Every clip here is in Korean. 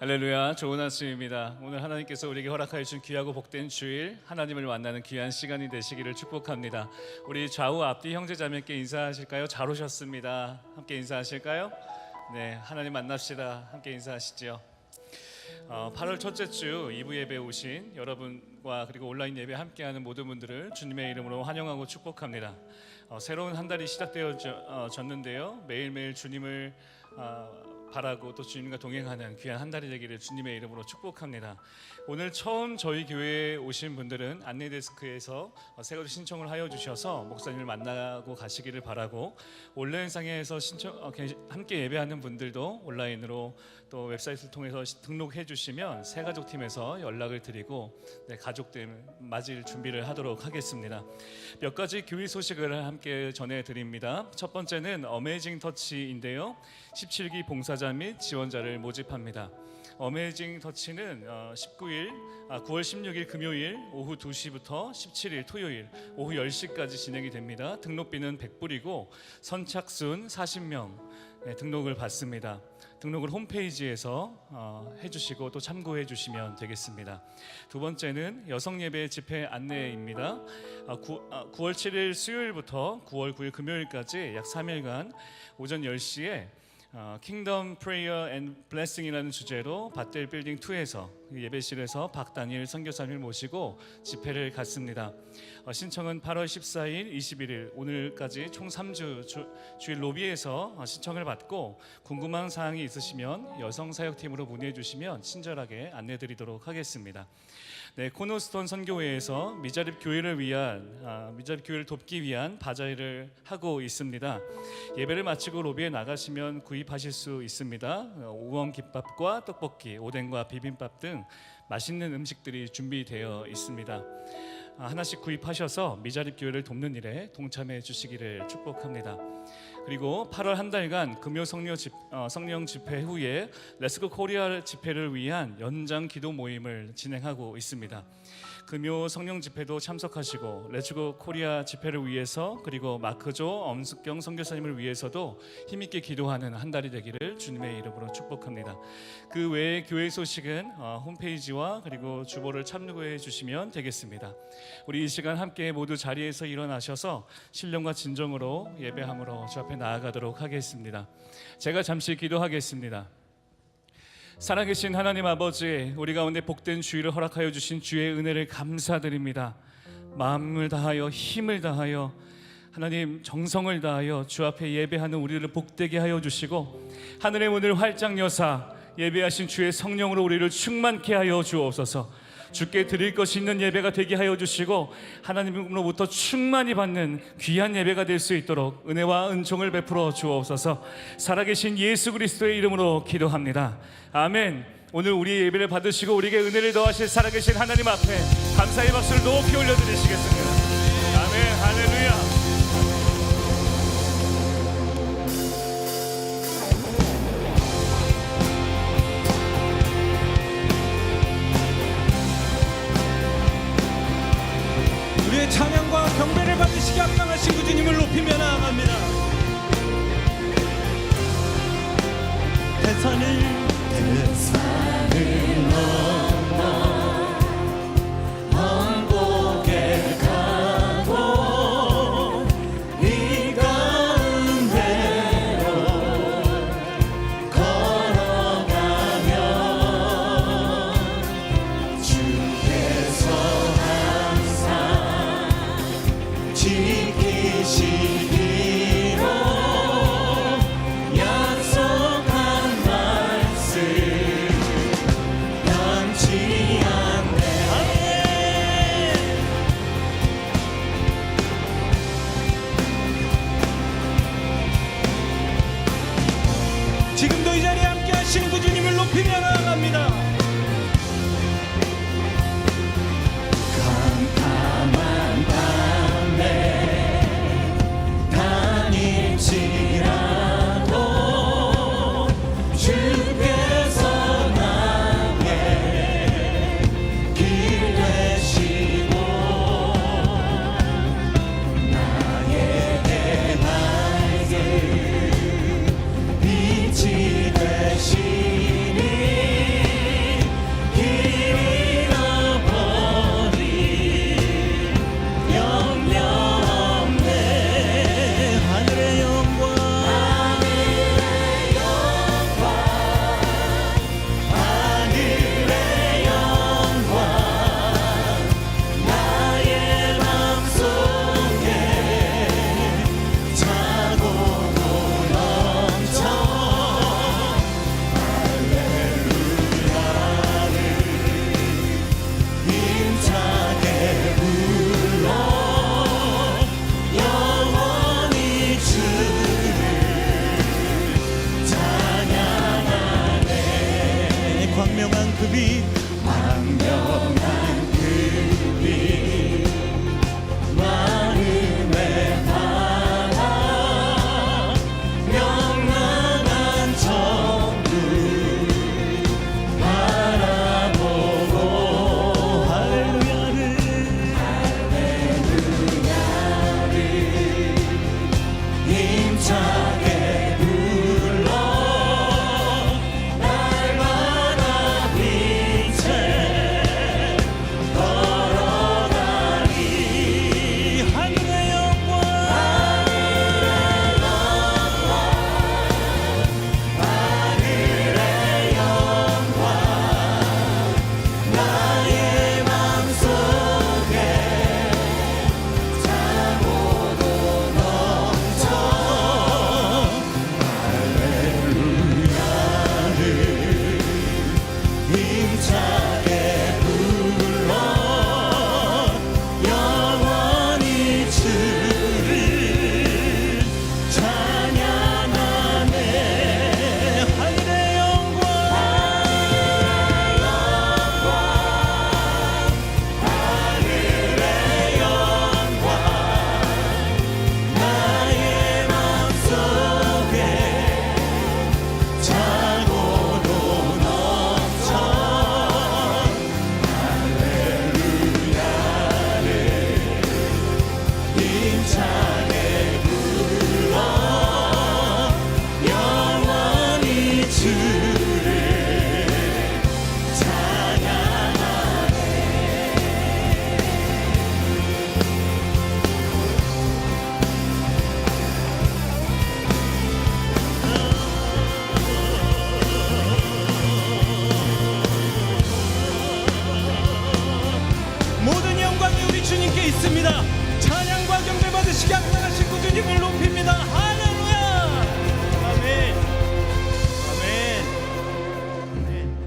할렐루야, 좋은 아침입니다. 오늘 하나님께서 우리에게 허락하여 주신 귀하고 복된 주일, 하나님을 만나는 귀한 시간이 되시기를 축복합니다. 우리 좌우 앞뒤 형제자매께 인사하실까요? 잘 오셨습니다. 함께 인사하실까요? 네, 하나님 만납시다. 함께 인사하시죠. 8월 첫째 주 2부 예배 오신 여러분과 그리고 온라인 예배 함께하는 모든 분들을 주님의 이름으로 환영하고 축복합니다. 새로운 한 달이 시작되어졌는데요, 매일매일 주님을 바라고 또 주님과 동행하는 귀한 한 달이 되기를 주님의 이름으로 축복합니다. 오늘 처음 저희 교회에 오신 분들은 안내데스크에서 새로 신청을 하여 주셔서 목사님을 만나고 가시기를 바라고, 온라인상에서 함께 예배하는 분들도 온라인으로 또 웹사이트를 통해서 등록해 주시면 새가족팀에서 연락을 드리고 가족들 맞을 준비를 하도록 하겠습니다. 몇 가지 교회 소식을 함께 전해드립니다. 첫 번째는 어메이징 터치인데요, 17기 봉사자 및 지원자를 모집합니다. 어메이징 터치는 9월 16일 금요일 오후 2시부터 17일 토요일 오후 10시까지 진행이 됩니다. 등록비는 100불이고 선착순 40명 등록을 받습니다. 등록을 홈페이지에서 해주시고 또 참고해 주시면 되겠습니다. 두 번째는 여성예배 집회 안내입니다. 9월 7일 수요일부터 9월 9일 금요일까지 약 3일간 오전 10시에 킹덤 프레이어 앤 블레싱이라는 주제로 밧델 빌딩 2에서 예배실에서 박다니엘 선교사님을 모시고 집회를 갖습니다. 신청은 8월 14일, 21일 오늘까지 총 3주 주일 로비에서 신청을 받고, 궁금한 사항이 있으시면 여성사역팀으로 문의해 주시면 친절하게 안내드리도록 하겠습니다. 네, 코너스톤 선교회에서 미자립 교회를 돕기 위한 바자회를 하고 있습니다. 예배를 마치고 로비에 나가시면 구입하실 수 있습니다. 우엉 김밥과 떡볶이, 오뎅과 비빔밥 등 맛있는 음식들이 준비되어 있습니다. 하나씩 구입하셔서 미자립 교회를 돕는 일에 동참해 주시기를 축복합니다. 그리고 8월 한 달간 금요 성령 집회 후에 렛츠고 코리아 집회를 위한 연장 기도 모임을 진행하고 있습니다. 금요 성령 집회도 참석하시고 렛츠고 코리아 집회를 위해서, 그리고 마크조 엄숙경 선교사님을 위해서도 힘있게 기도하는 한 달이 되기를 주님의 이름으로 축복합니다. 그 외에 교회 소식은 홈페이지와 그리고 주보를 참고해 주시면 되겠습니다. 우리 이 시간 함께 모두 자리에서 일어나셔서 신령과 진정으로 예배함으로 주 앞에 나아가도록 하겠습니다. 제가 잠시 기도하겠습니다. 살아계신 하나님 아버지, 우리 가운데 복된 주일을 허락하여 주신 주의 은혜를 감사드립니다. 마음을 다하여 힘을 다하여 하나님 정성을 다하여 주 앞에 예배하는 우리를 복되게 하여 주시고, 하늘의 문을 활짝 여사 예배하신 주의 성령으로 우리를 충만케 하여 주옵소서. 주께 드릴 것이 있는 예배가 되게 하여 주시고, 하나님으로부터 충만히 받는 귀한 예배가 될 수 있도록 은혜와 은총을 베풀어 주옵소서. 살아계신 예수 그리스도의 이름으로 기도합니다. 아멘. 오늘 우리의 예배를 받으시고 우리에게 은혜를 더하실 살아계신 하나님 앞에 감사의 박수를 높이 올려드리시겠습니다. 아멘. 할렐루야. 우리의 찬양과 경배를 받으시기 합당하신 그 주님을 높이며 나아갑니다. 대산을 넘어 왕복에 가고 이 가운데로 걸어가면 주께서 지키시기로 약속한 말씀 빛 광명한 그 빛 마음의 바다 명랑한 천국 바라보고 할렐루야를 힘차게 불러 날마다 빛에 걸어가니 하늘의 영광 나의 맘속에 차고도 넘쳐 할렐루야를 힘차게 불러 영원히 주를 찬양하네 하늘의 영광 나의 맘속에 차고도 넘쳐 할렐루야를 힘차게 불러 영원히 주를 찬양하네 모든 영광이 우리 주님께 있습니다. 찬양과 경배 받으시기 합당하신 구주님을 높입니다. 할렐루야. 아멘. 아멘.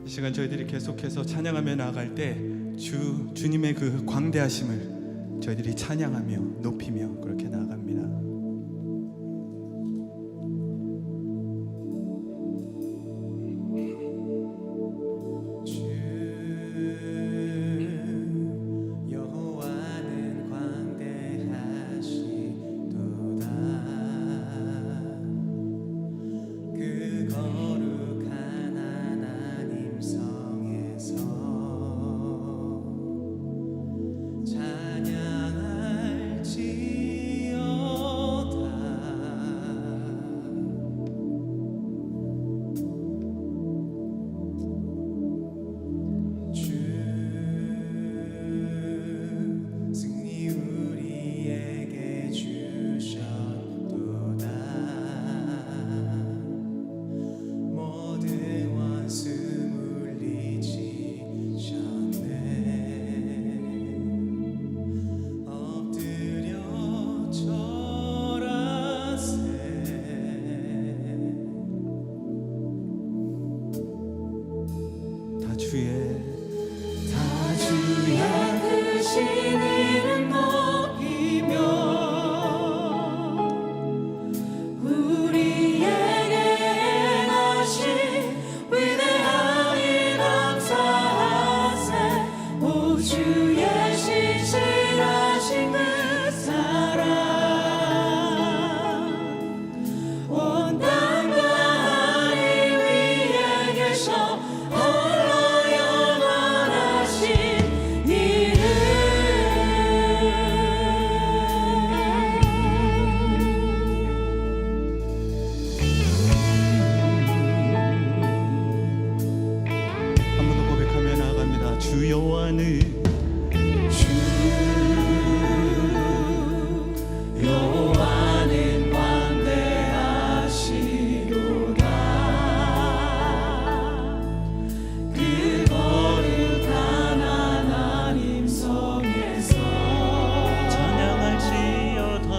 이 시간 저희들이 계속해서 찬양하며 나아갈 때 주님의 그 광대하심을 저희들이 찬양하며 높이며 그렇게 나아갑니다. 여호와는 광대하시도다 그 거룩한 하나님 성에서 찬양할지어다 주 승리 우리에게 주셨도다 모든 원수 물리치셨네 엎드려 절하세 다 주의 크신 이름 높이며 우리에게 행하신 위대한 일 감사하세 오 주의 신실하신 그 사랑 온 땅과 하늘 위에 계셔 홀로 영원하신 이름 한 번 더 고백하며 나아갑니다. 주 여호와는 여호와는 광대하시도다 그 거룩한 하나님 성에서 찬양할지어다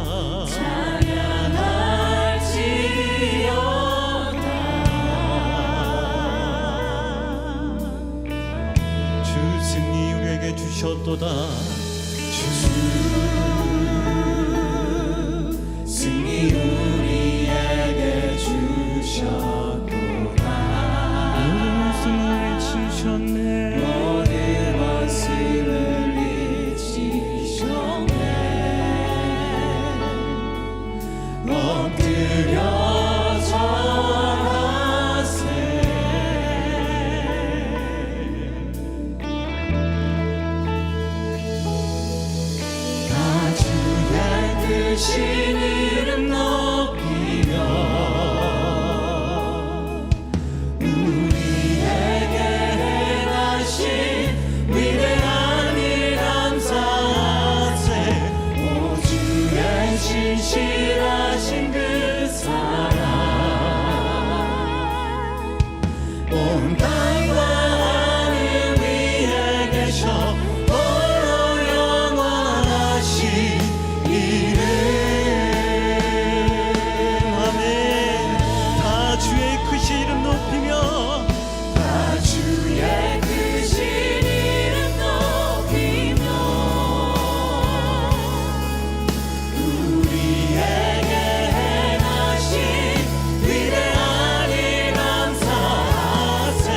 찬양할지어다 주 승리 우리에게 주셨도다 승리 우리에게 주셨도다 모든 원수 온 땅과 하늘 위에 계셔 홀로 영원하시리래. 아멘. 다 주의 크신 이름 높이며 다 주의 크신 이름 높이며 우리에게 행하신 위대한 일 감사하세.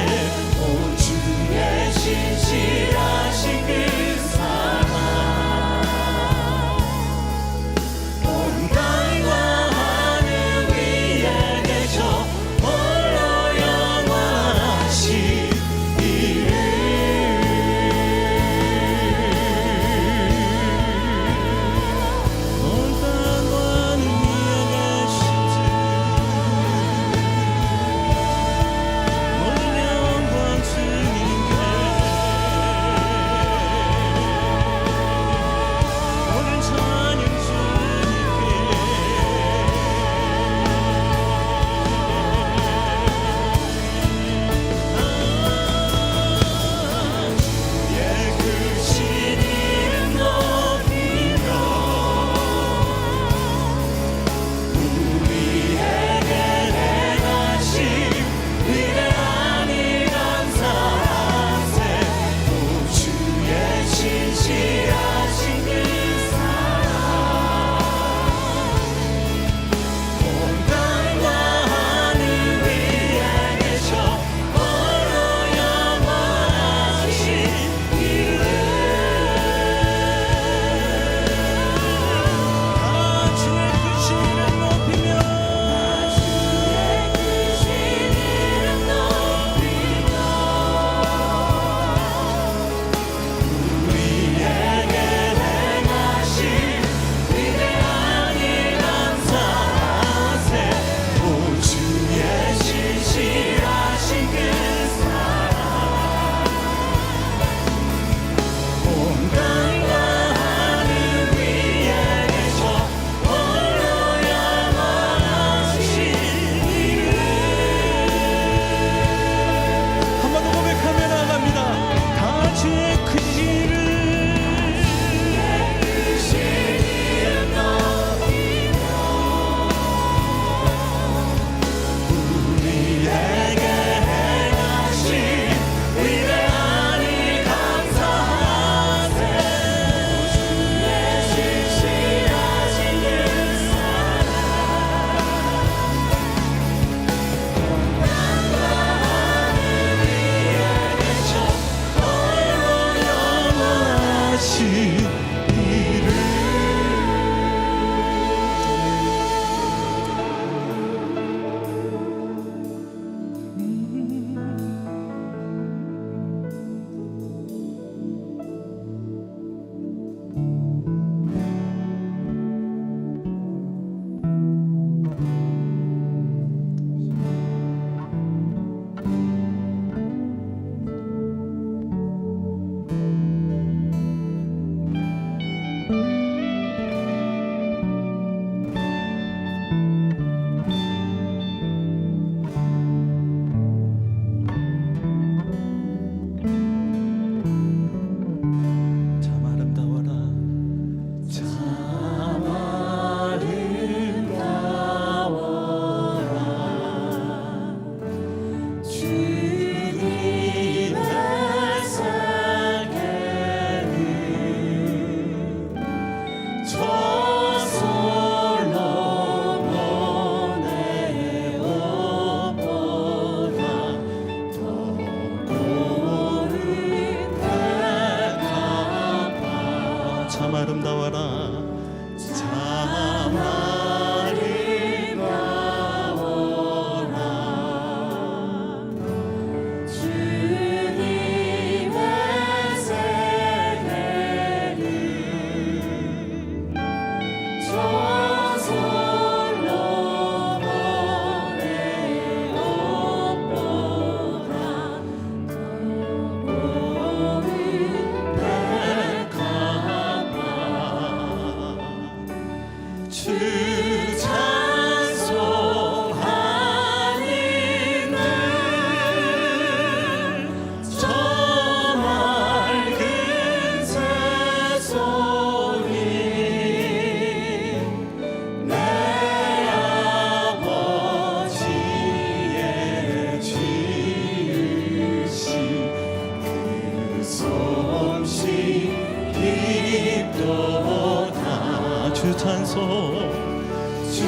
주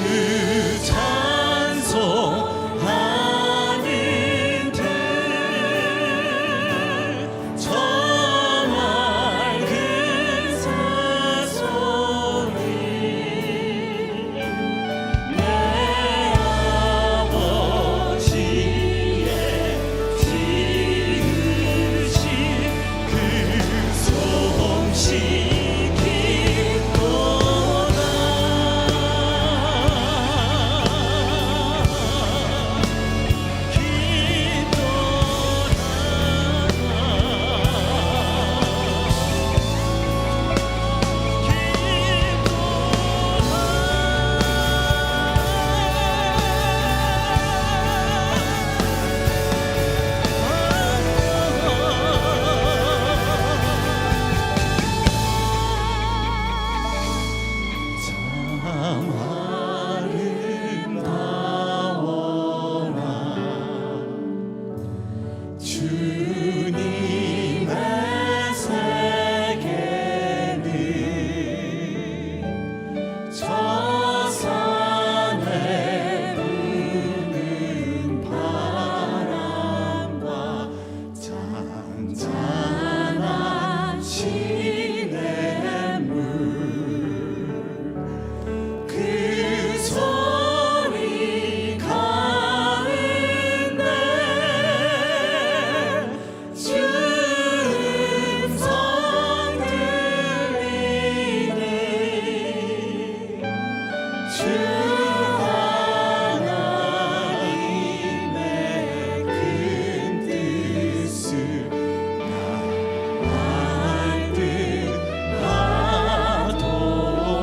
찬송하는 들 저 맑은 새소리 내 아버지의 지으신 그 솜씨 주님의 세계는 저 산에 부는 바람과 잔잔한 시냇물 그 소리 가운데 주음성 들리네 주 하나님의 큰 뜻을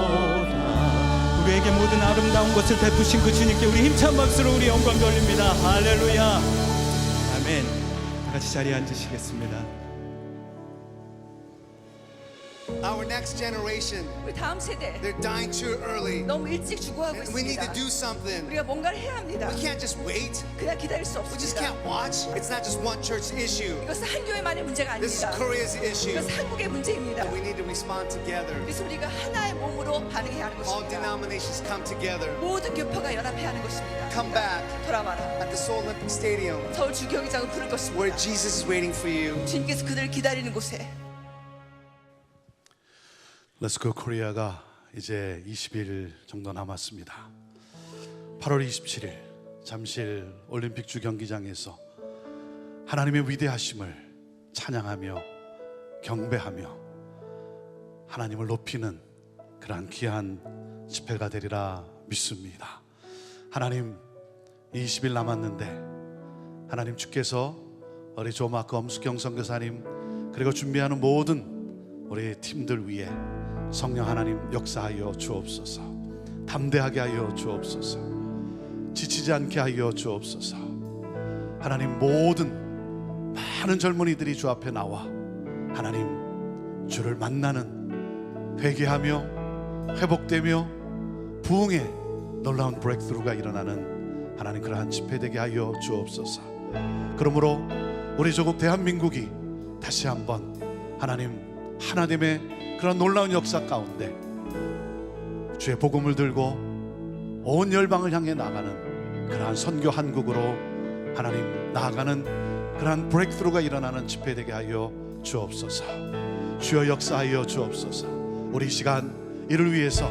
알듯하도다. 우리에게 모든 아름다운 것을 베푸신 그 주님께 우리 힘찬 박수로 우리 영광 돌립니다. 할렐루야. 아멘. 다 같이 자리에 앉으시겠습니다. Our next generation, 우리 다음 세대 they're dying too early. 너무 일찍 죽어가고 And we need to 있습니다. do something. 우리가 뭔가를 해야 합니다. We can't just wait. 그냥 기다릴 수 We just 없습니다. can't watch. It's not just one church issue. 이것은 한 교회만의 문제가 This is 아닙니다. Korea's issue. 이것은 한국의 문제입니다. We need to respond together. 그래서 우리가 하나의 몸으로 반응해야 하는 All 것입니다. denominations come together. 모든 교파가 연합해야 하는 것입니다. Come back 돌아와라. at the Seoul Olympic Stadium 서울 주경기장을 부를 where 것입니다. Jesus is waiting for you. 주님께서 그들을 기다리는 곳에 Let's Go Korea가 이제 20일 정도 남았습니다. 8월 27일 잠실 올림픽 주경기장에서 하나님의 위대하심을 찬양하며 경배하며 하나님을 높이는 그러한 귀한 집회가 되리라 믿습니다. 하나님 20일 남았는데 하나님 주께서 우리 조마크 엄숙경 선교사님 그리고 준비하는 모든 우리 팀들 위해 성령 하나님 역사하여 주옵소서. 담대하게 하여 주옵소서. 지치지 않게 하여 주옵소서. 하나님 모든 많은 젊은이들이 주 앞에 나와 하나님 주를 만나는 회개하며 회복되며 부흥의 놀라운 브레이크스루가 일어나는 하나님 그러한 집회 되게 하여 주옵소서. 그러므로 우리 조국 대한민국이 다시 한번 하나님 하나님의 그런 놀라운 역사 가운데 주의 복음을 들고 온 열방을 향해 나가는 그러한 선교 한국으로 하나님 나아가는 그러한 브레이크스루가 일어나는 집회 되게 하여 주옵소서. 주여 역사하여 주옵소서. 우리 시간 이를 위해서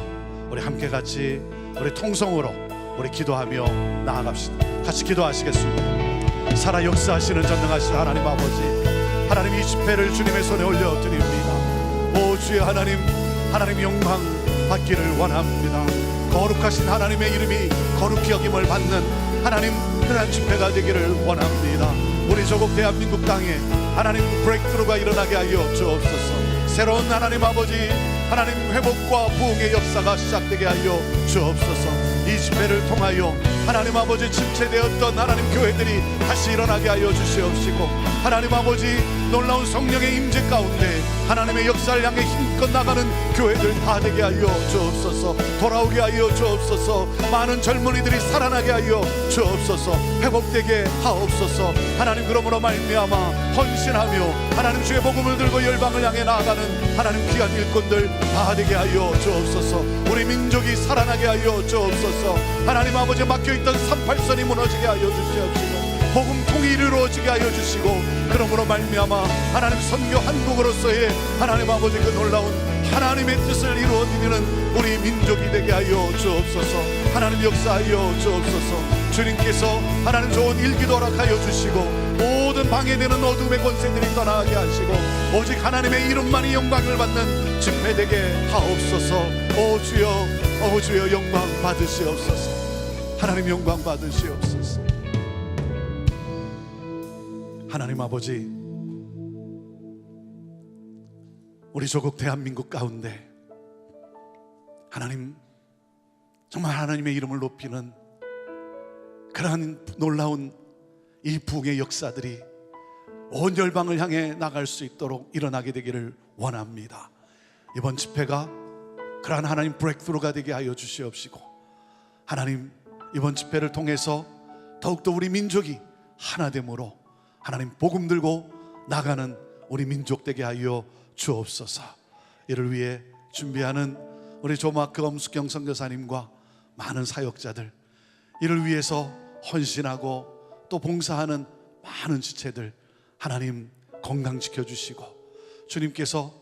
우리 함께 같이 우리 통성으로 우리 기도하며 나아갑시다. 같이 기도하시겠습니다. 살아 역사하시는 전능하신 하나님 아버지, 하나님 이 집회를 주님의 손에 올려드립니다. 오 주의 하나님, 하나님 영광 받기를 원합니다. 거룩하신 하나님의 이름이 거룩히 여김을 받는 하나님 그런 집회가 되기를 원합니다. 우리 조국 대한민국 땅에 하나님 브레이크스루가 일어나게 하여 주옵소서. 새로운 하나님 아버지, 하나님 회복과 부흥의 역사가 시작되게 하여 주옵소서. 이 집회를 통하여 하나님 아버지 침체되었던 하나님 교회들이 다시 일어나게 하여 주시옵시고 하나님 아버지 놀라운 성령의 임재 가운데 하나님의 역사를 향해 힘껏 나가는 교회들 다 되게 하여 주옵소서. 돌아오게 하여 주옵소서. 많은 젊은이들이 살아나게 하여 주옵소서. 회복되게 하옵소서. 하나님 그러므로 말미암아 헌신하며 하나님 주의 복음을 들고 열방을 향해 나아가는 하나님 귀한 일꾼들 다 되게 하여 주옵소서. 우리 민족이 살아나게 하여 주옵소서. 하나님 아버지 막혀있던 38선이 무너지게 하여 주시옵시고 복음 통일이 이루어지게 하여 주시고 그러므로 말미암아 하나님 선교 한국으로서의 하나님 아버지 그 놀라운 하나님의 뜻을 이루어드리는 우리 민족이 되게 하여 주옵소서. 하나님 역사하여 주옵소서. 주님께서 하나님 좋은 일기도 허락하여 주시고 모든 방해되는 어둠의 권세들이 떠나게 하시고 오직 하나님의 이름만이 영광을 받는 집회되게 하옵소서. 오 주여 영광 받으시옵소서. 하나님 영광 받으시옵소서. 하나님 아버지 우리 조국 대한민국 가운데 하나님 정말 하나님의 이름을 높이는 그러한 놀라운 이 부흥의 역사들이 온 열방을 향해 나갈 수 있도록 일어나게 되기를 원합니다. 이번 집회가 그러한 하나님 브레이크스루가 되게 하여 주시옵시고 하나님 이번 집회를 통해서 더욱더 우리 민족이 하나됨으로 하나님 복음 들고 나가는 우리 민족 되게 하여 주옵소서. 이를 위해 준비하는 우리 조마크 엄숙경 선교사님과 많은 사역자들, 이를 위해서 헌신하고 또 봉사하는 많은 지체들 하나님 건강 지켜주시고 주님께서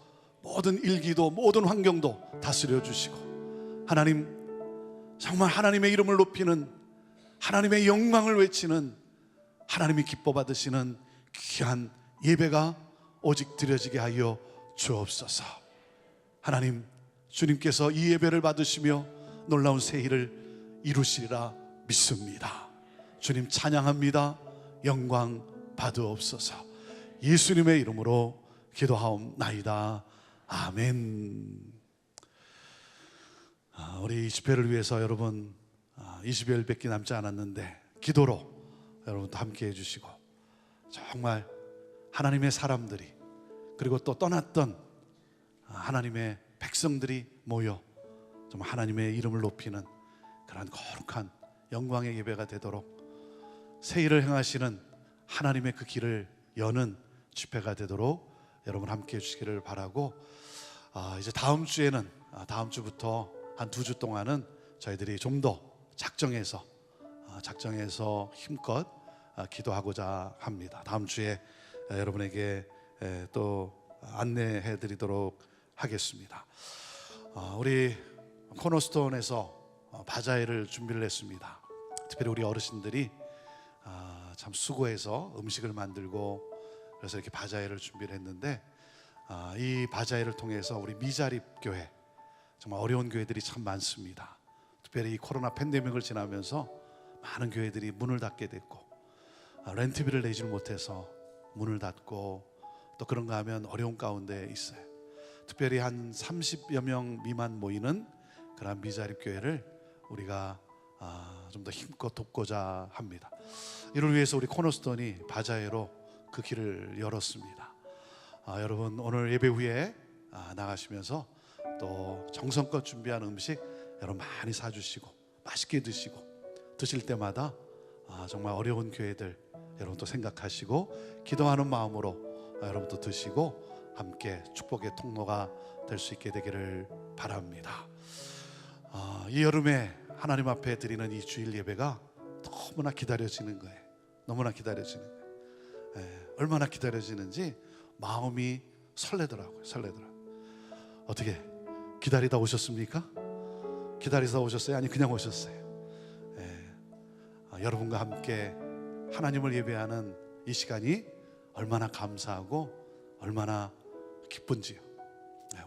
모든 일기도 모든 환경도 다스려 주시고 하나님 정말 하나님의 이름을 높이는 하나님의 영광을 외치는 하나님이 기뻐 받으시는 귀한 예배가 오직 드려지게 하여 주옵소서. 하나님 주님께서 이 예배를 받으시며 놀라운 새 일을 이루시리라 믿습니다. 주님 찬양합니다. 영광 받으옵소서. 예수님의 이름으로 기도하옵나이다. 아멘. 우리 이 집회를 위해서 여러분 20여일밖에 남지 않았는데 기도로 여러분도 함께 해주시고 정말 하나님의 사람들이 그리고 또 떠났던 하나님의 백성들이 모여 정말 하나님의 이름을 높이는 그런 거룩한 영광의 예배가 되도록 새 일을 행하시는 하나님의 그 길을 여는 집회가 되도록 여러분 함께 해주시기를 바라고 이제 다음 주에는 다음 주부터 한 2주 동안은 저희들이 좀 더 작정해서 힘껏 기도하고자 합니다. 다음 주에 여러분에게 또 안내해 드리도록 하겠습니다. 우리 코너스톤에서 바자회를 준비를 했습니다. 특별히 우리 어르신들이 참 수고해서 음식을 만들고 그래서 이렇게 바자회를 준비를 했는데 이 바자회를 통해서 우리 미자립 교회 정말 어려운 교회들이 참 많습니다. 특별히 이 코로나 팬데믹을 지나면서 많은 교회들이 문을 닫게 됐고 렌트비를 내지 못해서 문을 닫고 또 그런가 하면 어려운 가운데 있어요. 특별히 한 30여 명 미만 모이는 그런 미자립 교회를 우리가 좀 더 힘껏 돕고자 합니다. 이를 위해서 우리 코너스톤이 바자회로 그 길을 열었습니다. 여러분 오늘 예배 후에 나가시면서 또 정성껏 준비한 음식 여러분 많이 사주시고 맛있게 드시고 드실 때마다 정말 어려운 교회들 여러분 또 생각하시고 기도하는 마음으로 여러분 또 드시고 함께 축복의 통로가 될 수 있게 되기를 바랍니다. 이 여름에 하나님 앞에 드리는 이 주일 예배가 너무나 기다려지는 거예요. 너무나 기다려지는 거예요. 얼마나 기다려지는지 마음이 설레더라고요. 어떻게 기다리다 오셨습니까? 기다리다 오셨어요? 아니 그냥 오셨어요? 여러분과 함께 하나님을 예배하는 이 시간이 얼마나 감사하고 얼마나 기쁜지요.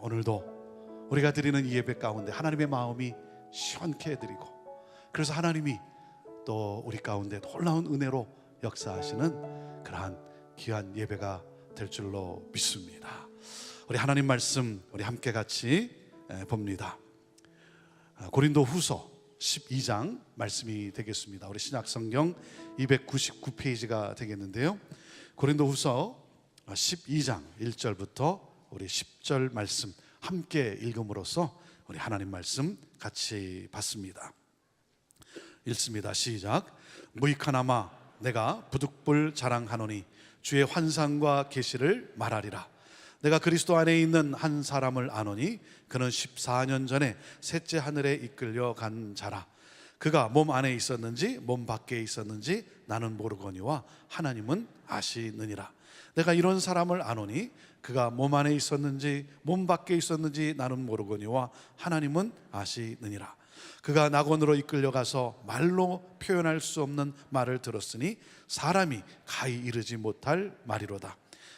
오늘도 우리가 드리는 이 예배 가운데 하나님의 마음이 시원케 해드리고 그래서 하나님이 또 우리 가운데 놀라운 은혜로 역사하시는 그러한 귀한 예배가 될 줄로 믿습니다. 우리 하나님 말씀 우리 함께 같이 봅니다. 고린도 후서 12장 말씀이 되겠습니다. 우리 신약성경 299페이지가 되겠는데요. 고린도후서 12장 1절부터 우리 10절 말씀 함께 읽음으로써 우리 하나님 말씀 같이 봤습니다. 읽습니다. 시작. 무익하나마 내가 부득불 자랑하노니 주의 환상과 계시를 말하리라. 내가 그리스도 안에 있는 한 사람을 아노니 그는 14년 전에 셋째 하늘에 이끌려 간 자라. 그가 몸 안에 있었는지 몸 밖에 있었는지 나는 모르거니와 하나님은 아시느니라. 내가 이런 사람을 아노니 그가 몸 안에 있었는지 몸 밖에 있었는지 나는 모르거니와 하나님은 아시느니라. 그가 낙원으로 이끌려가서 말로 표현할 수 없는 말을 들었으니 사람이 가히 이르지 못할 말이로다.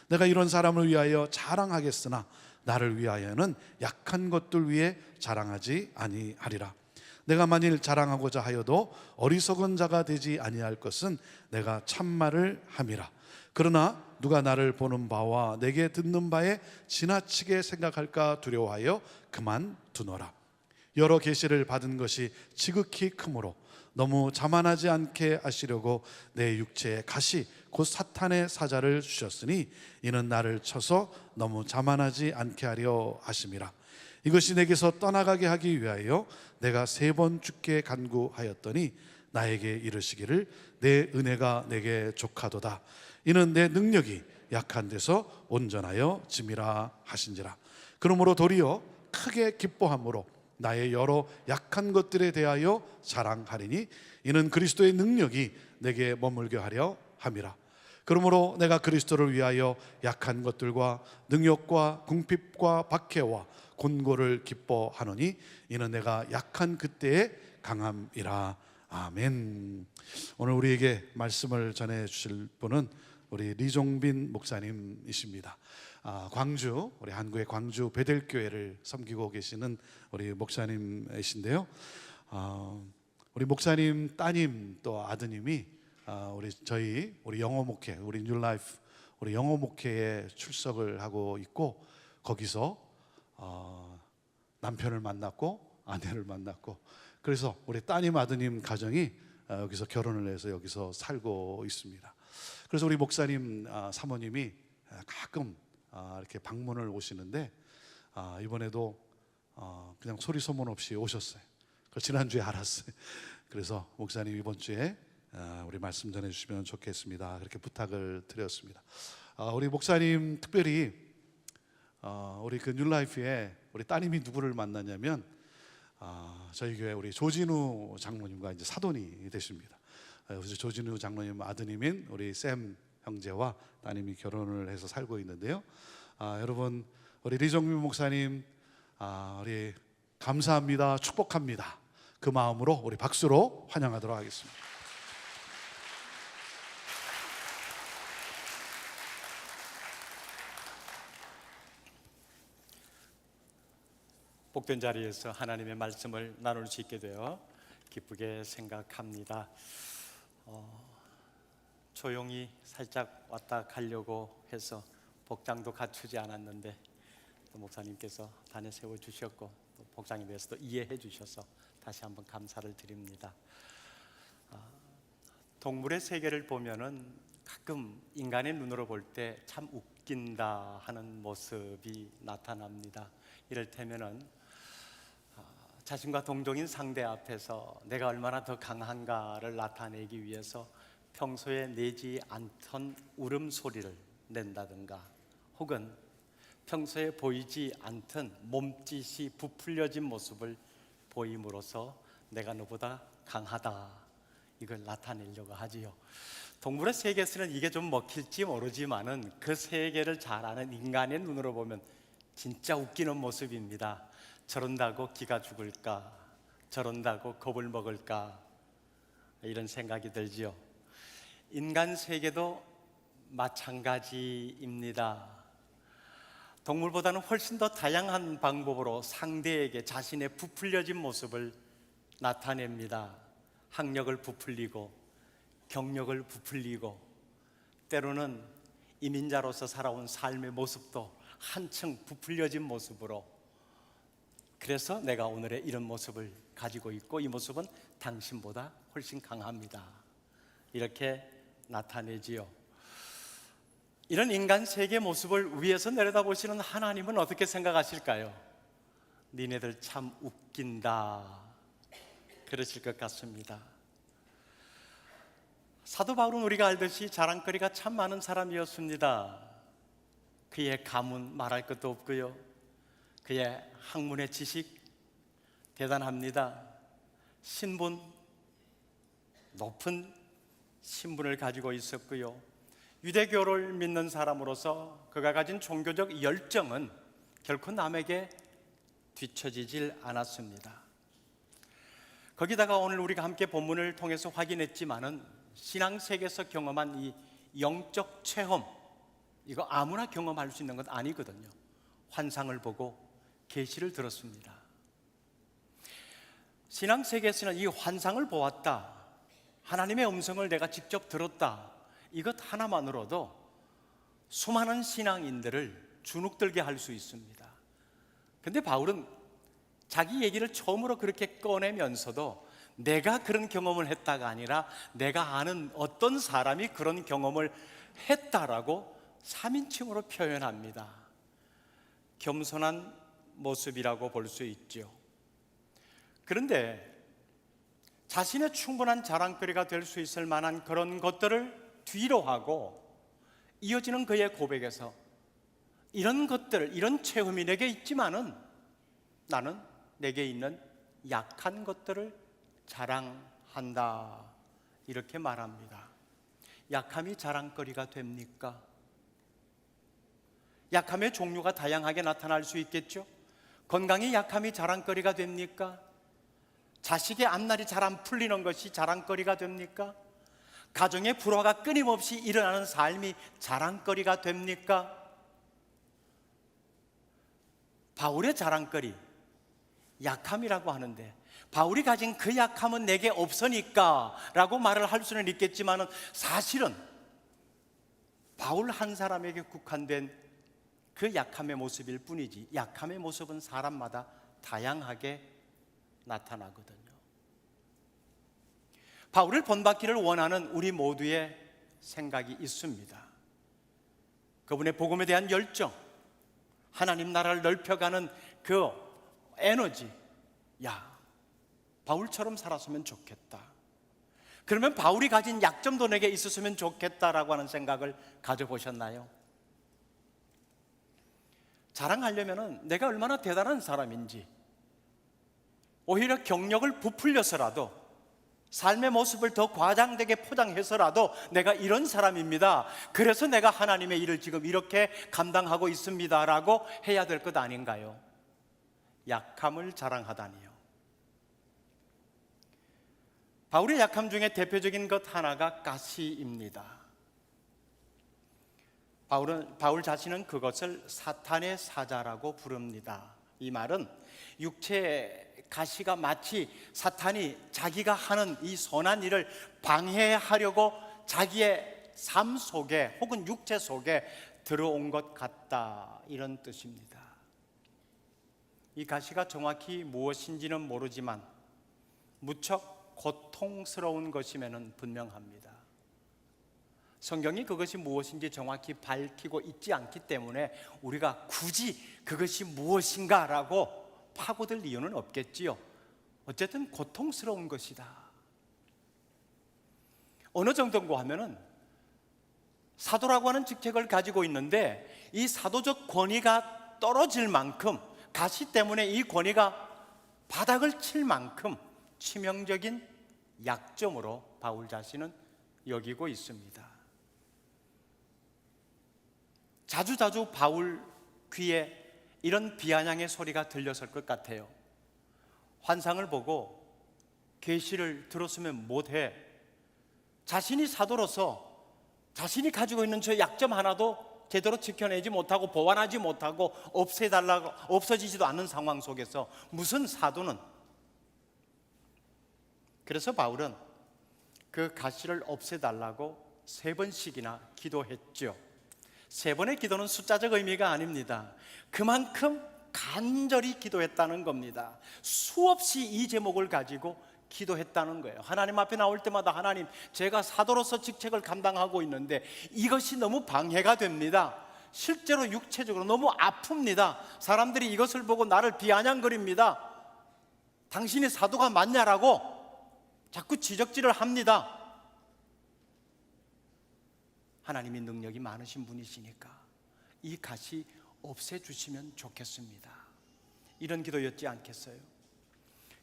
내가 이런 사람을 위하여 자랑하겠으나 나를 위하여는 약한 것들 위에 자랑하지 아니하리라. 내가 만일 자랑하고자 하여도 어리석은 자가 되지 아니할 것은 내가 참말을 함이라. 그러나 누가 나를 보는 바와 내게 듣는 바에 지나치게 생각할까 두려워하여 그만두노라. 여러 계시를 받은 것이 지극히 크므로 너무 자만하지 않게 하시려고 내 육체에 가시 곧 사탄의 사자를 주셨으니 이는 나를 쳐서 너무 자만하지 않게 하려 하심이라. 이것이 내게서 떠나가게 하기 위하여 내가 3번 주께 간구하였더니 나에게 이르시기를 내 은혜가 내게 족하도다. 이는 내 능력이 약한 데서 온전하여 짐이라 하신지라. 그러므로 도리어 크게 기뻐함으로 나의 여러 약한 것들에 대하여 자랑하리니 이는 그리스도의 능력이 내게 머물게 하려 함이라. 그러므로 내가 그리스도를 위하여 약한 것들과 능력과 궁핍과 박해와 곤고를 기뻐하노니 이는 내가 약한 그때의 강함이라. 아멘. 오늘 우리에게 말씀을 전해 주실 분은 우리 리종빈 목사님이십니다. 광주, 우리 한국의 광주 베델교회를 섬기고 계시는 우리 목사님이신데요. 우리 목사님 따님 또 아드님이 우리 영어 목회, 우리 뉴라이프 우리 영어 목회에 출석을 하고 있고 거기서 남편을 만났고 아내를 만났고 그래서 우리 따님 아드님 가정이 여기서 결혼을 해서 여기서 살고 있습니다. 그래서 우리 목사님 사모님이 가끔 이렇게 방문을 오시는데 이번에도 그냥 소리 소문 없이 오셨어요. 지난주에 알았어요. 그래서 목사님 이번 주에 우리 말씀 전해주시면 좋겠습니다. 그렇게 부탁을 드렸습니다. 우리 목사님 특별히 우리 그 뉴라이프에 우리 따님이 누구를 만났냐면 저희 교회 우리 조진우 장로님과 이제 사돈이 되십니다. 그래서 조진우 장로님 아드님인 우리 샘 형제와 따님이 결혼을 해서 살고 있는데요. 여러분 우리 리종민 목사님 우리 감사합니다, 축복합니다. 그 마음으로 우리 박수로 환영하도록 하겠습니다. 복된 자리에서 하나님의 말씀을 나눌 수 있게 되어 기쁘게 생각합니다. 조용히 살짝 왔다 가려고 해서 복장도 갖추지 않았는데 또 목사님께서 단에 세워주셨고 또 복장에 대해서도 이해해 주셔서 다시 한번 감사를 드립니다. 동물의 세계를 보면은 가끔 인간의 눈으로 볼 때 참 웃긴다 하는 모습이 나타납니다. 이를테면은 자신과 동종인 상대 앞에서 내가 얼마나 더 강한가를 나타내기 위해서 평소에 내지 않던 울음소리를 낸다든가 혹은 평소에 보이지 않던 몸짓이 부풀려진 모습을 보임으로써 내가 너보다 강하다 이걸 나타내려고 하지요. 동물의 세계에서는 이게 좀 먹힐지 모르지만은 그 세계를 잘 아는 인간의 눈으로 보면 진짜 웃기는 모습입니다. 저런다고 기가 죽을까? 저런다고 겁을 먹을까? 이런 생각이 들지요. 인간 세계도 마찬가지입니다. 동물보다는 훨씬 더 다양한 방법으로 상대에게 자신의 부풀려진 모습을 나타냅니다. 학력을 부풀리고 경력을 부풀리고 때로는 이민자로서 살아온 삶의 모습도 한층 부풀려진 모습으로 그래서 내가 오늘의 이런 모습을 가지고 있고 이 모습은 당신보다 훨씬 강합니다. 이렇게 나타내지요. 이런 인간 세계 모습을 위에서 내려다보시는 하나님은 어떻게 생각하실까요? 니네들 참 웃긴다, 그러실 것 같습니다. 사도 바울은 우리가 알듯이 자랑거리가 참 많은 사람이었습니다. 그의 가문 말할 것도 없고요, 그의 학문의 지식 대단합니다. 신분, 높은 신분을 가지고 있었고요, 유대교를 믿는 사람으로서 그가 가진 종교적 열정은 결코 남에게 뒤처지질 않았습니다. 거기다가 오늘 우리가 함께 본문을 통해서 확인했지만은 신앙 세계에서 경험한 이 영적 체험, 이거 아무나 경험할 수 있는 건 아니거든요. 환상을 보고 계시를 들었습니다. 신앙 세계에서는 이 환상을 보았다, 하나님의 음성을 내가 직접 들었다, 이것 하나만으로도 수많은 신앙인들을 주눅들게 할 수 있습니다. 근데 바울은 자기 얘기를 처음으로 그렇게 꺼내면서도 내가 그런 경험을 했다가 아니라 내가 아는 어떤 사람이 그런 경험을 했다라고 3인칭으로 표현합니다. 겸손한 모습이라고 볼 수 있죠. 그런데 자신의 충분한 자랑거리가 될 수 있을 만한 그런 것들을 뒤로 하고 이어지는 그의 고백에서 이런 것들, 이런 체험이 내게 있지만은 나는 내게 있는 약한 것들을 자랑한다, 이렇게 말합니다. 약함이 자랑거리가 됩니까? 약함의 종류가 다양하게 나타날 수 있겠죠. 건강이 약함이 자랑거리가 됩니까? 자식의 앞날이 잘 안 풀리는 것이 자랑거리가 됩니까? 가정의 불화가 끊임없이 일어나는 삶이 자랑거리가 됩니까? 바울의 자랑거리, 약함이라고 하는데 바울이 가진 그 약함은 내게 없으니까 라고 말을 할 수는 있겠지만 사실은 바울 한 사람에게 국한된 그 약함의 모습일 뿐이지, 약함의 모습은 사람마다 다양하게 나타나거든요. 바울을 본받기를 원하는 우리 모두의 생각이 있습니다. 그분의 복음에 대한 열정, 하나님 나라를 넓혀가는 그 에너지, 바울처럼 살았으면 좋겠다. 그러면 바울이 가진 약점도 내게 있었으면 좋겠다라고 하는 생각을 가져보셨나요? 자랑하려면 내가 얼마나 대단한 사람인지, 오히려 경력을 부풀려서라도 삶의 모습을 더 과장되게 포장해서라도 내가 이런 사람입니다, 그래서 내가 하나님의 일을 지금 이렇게 감당하고 있습니다 라고 해야 될 것 아닌가요? 약함을 자랑하다니요. 바울의 약함 중에 대표적인 것 하나가 가시입니다. 바울 자신은 그것을 사탄의 사자라고 부릅니다. 이 말은 육체의 가시가 마치 사탄이 자기가 하는 이 선한 일을 방해하려고 자기의 삶 속에 혹은 육체 속에 들어온 것 같다, 이런 뜻입니다. 이 가시가 정확히 무엇인지는 모르지만 무척 고통스러운 것임에는 분명합니다. 성경이 그것이 무엇인지 정확히 밝히고 있지 않기 때문에 우리가 굳이 그것이 무엇인가라고 파고들 이유는 없겠지요. 어쨌든 고통스러운 것이다. 어느 정도인가 하면은 사도라고 하는 직책을 가지고 있는데 이 사도적 권위가 떨어질 만큼, 가시 때문에 이 권위가 바닥을 칠 만큼 치명적인 약점으로 바울 자신은 여기고 있습니다. 자주자주 바울 귀에 이런 비아냥의 소리가 들렸을 것 같아요. 환상을 보고 계시를 들었으면 못해, 자신이 사도로서 자신이 가지고 있는 저 약점 하나도 제대로 지켜내지 못하고 보완하지 못하고 없어지지도 않는 상황 속에서 무슨 사도는. 그래서 바울은 그 가시를 없애달라고 3번씩이나 기도했죠. 3번의 기도는 숫자적 의미가 아닙니다. 그만큼 간절히 기도했다는 겁니다. 수없이 이 제목을 가지고 기도했다는 거예요. 하나님 앞에 나올 때마다 하나님, 제가 사도로서 직책을 감당하고 있는데 이것이 너무 방해가 됩니다. 실제로 육체적으로 너무 아픕니다. 사람들이 이것을 보고 나를 비아냥거립니다. 당신이 사도가 맞냐라고 자꾸 지적질을 합니다. 하나님이 능력이 많으신 분이시니까 이 가시 없애주시면 좋겠습니다. 이런 기도였지 않겠어요?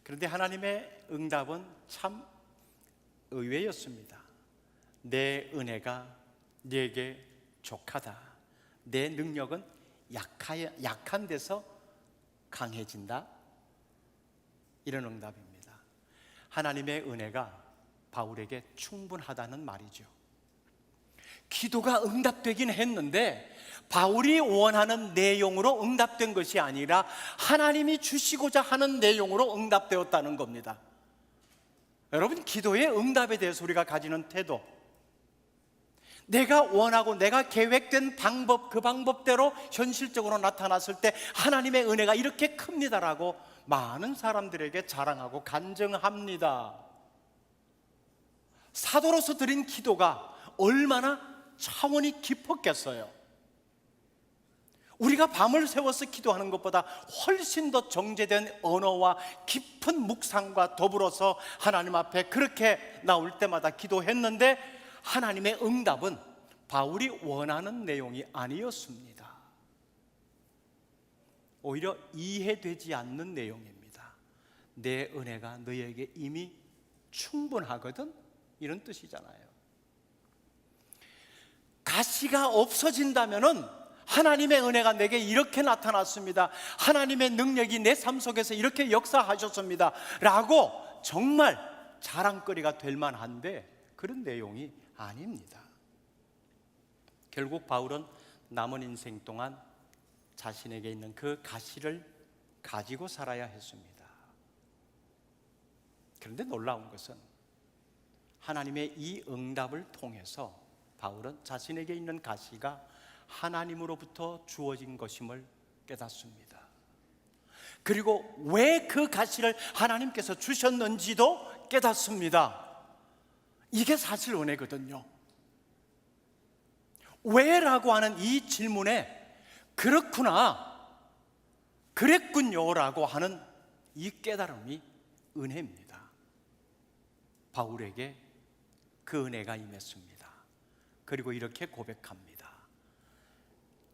그런데 하나님의 응답은 참 의외였습니다. 내 은혜가 네게 족하다. 내 능력은 약한 데서 강해진다. 이런 응답입니다. 하나님의 은혜가 바울에게 충분하다는 말이죠. 기도가 응답되긴 했는데 바울이 원하는 내용으로 응답된 것이 아니라 하나님이 주시고자 하는 내용으로 응답되었다는 겁니다. 여러분, 기도의 응답에 대해서 우리가 가지는 태도, 내가 원하고 내가 계획된 방법, 그 방법대로 현실적으로 나타났을 때 하나님의 은혜가 이렇게 큽니다라고 많은 사람들에게 자랑하고 간증합니다. 사도로서 드린 기도가 얼마나 차원이 깊었겠어요. 우리가 밤을 새워서 기도하는 것보다 훨씬 더 정제된 언어와 깊은 묵상과 더불어서 하나님 앞에 그렇게 나올 때마다 기도했는데 하나님의 응답은 바울이 원하는 내용이 아니었습니다. 오히려 이해되지 않는 내용입니다. 내 은혜가 너에게 이미 충분하거든, 이런 뜻이잖아요. 가시가 없어진다면은 하나님의 은혜가 내게 이렇게 나타났습니다, 하나님의 능력이 내 삶 속에서 이렇게 역사하셨습니다 라고 정말 자랑거리가 될 만한데 그런 내용이 아닙니다. 결국 바울은 남은 인생 동안 자신에게 있는 그 가시를 가지고 살아야 했습니다. 그런데 놀라운 것은 하나님의 이 응답을 통해서 바울은 자신에게 있는 가시가 하나님으로부터 주어진 것임을 깨닫습니다. 그리고 왜 그 가시를 하나님께서 주셨는지도 깨닫습니다. 이게 사실 은혜거든요. 왜라고 하는 이 질문에 그렇구나, 그랬군요라고 하는 이 깨달음이 은혜입니다. 바울에게 그 은혜가 임했습니다. 그리고 이렇게 고백합니다.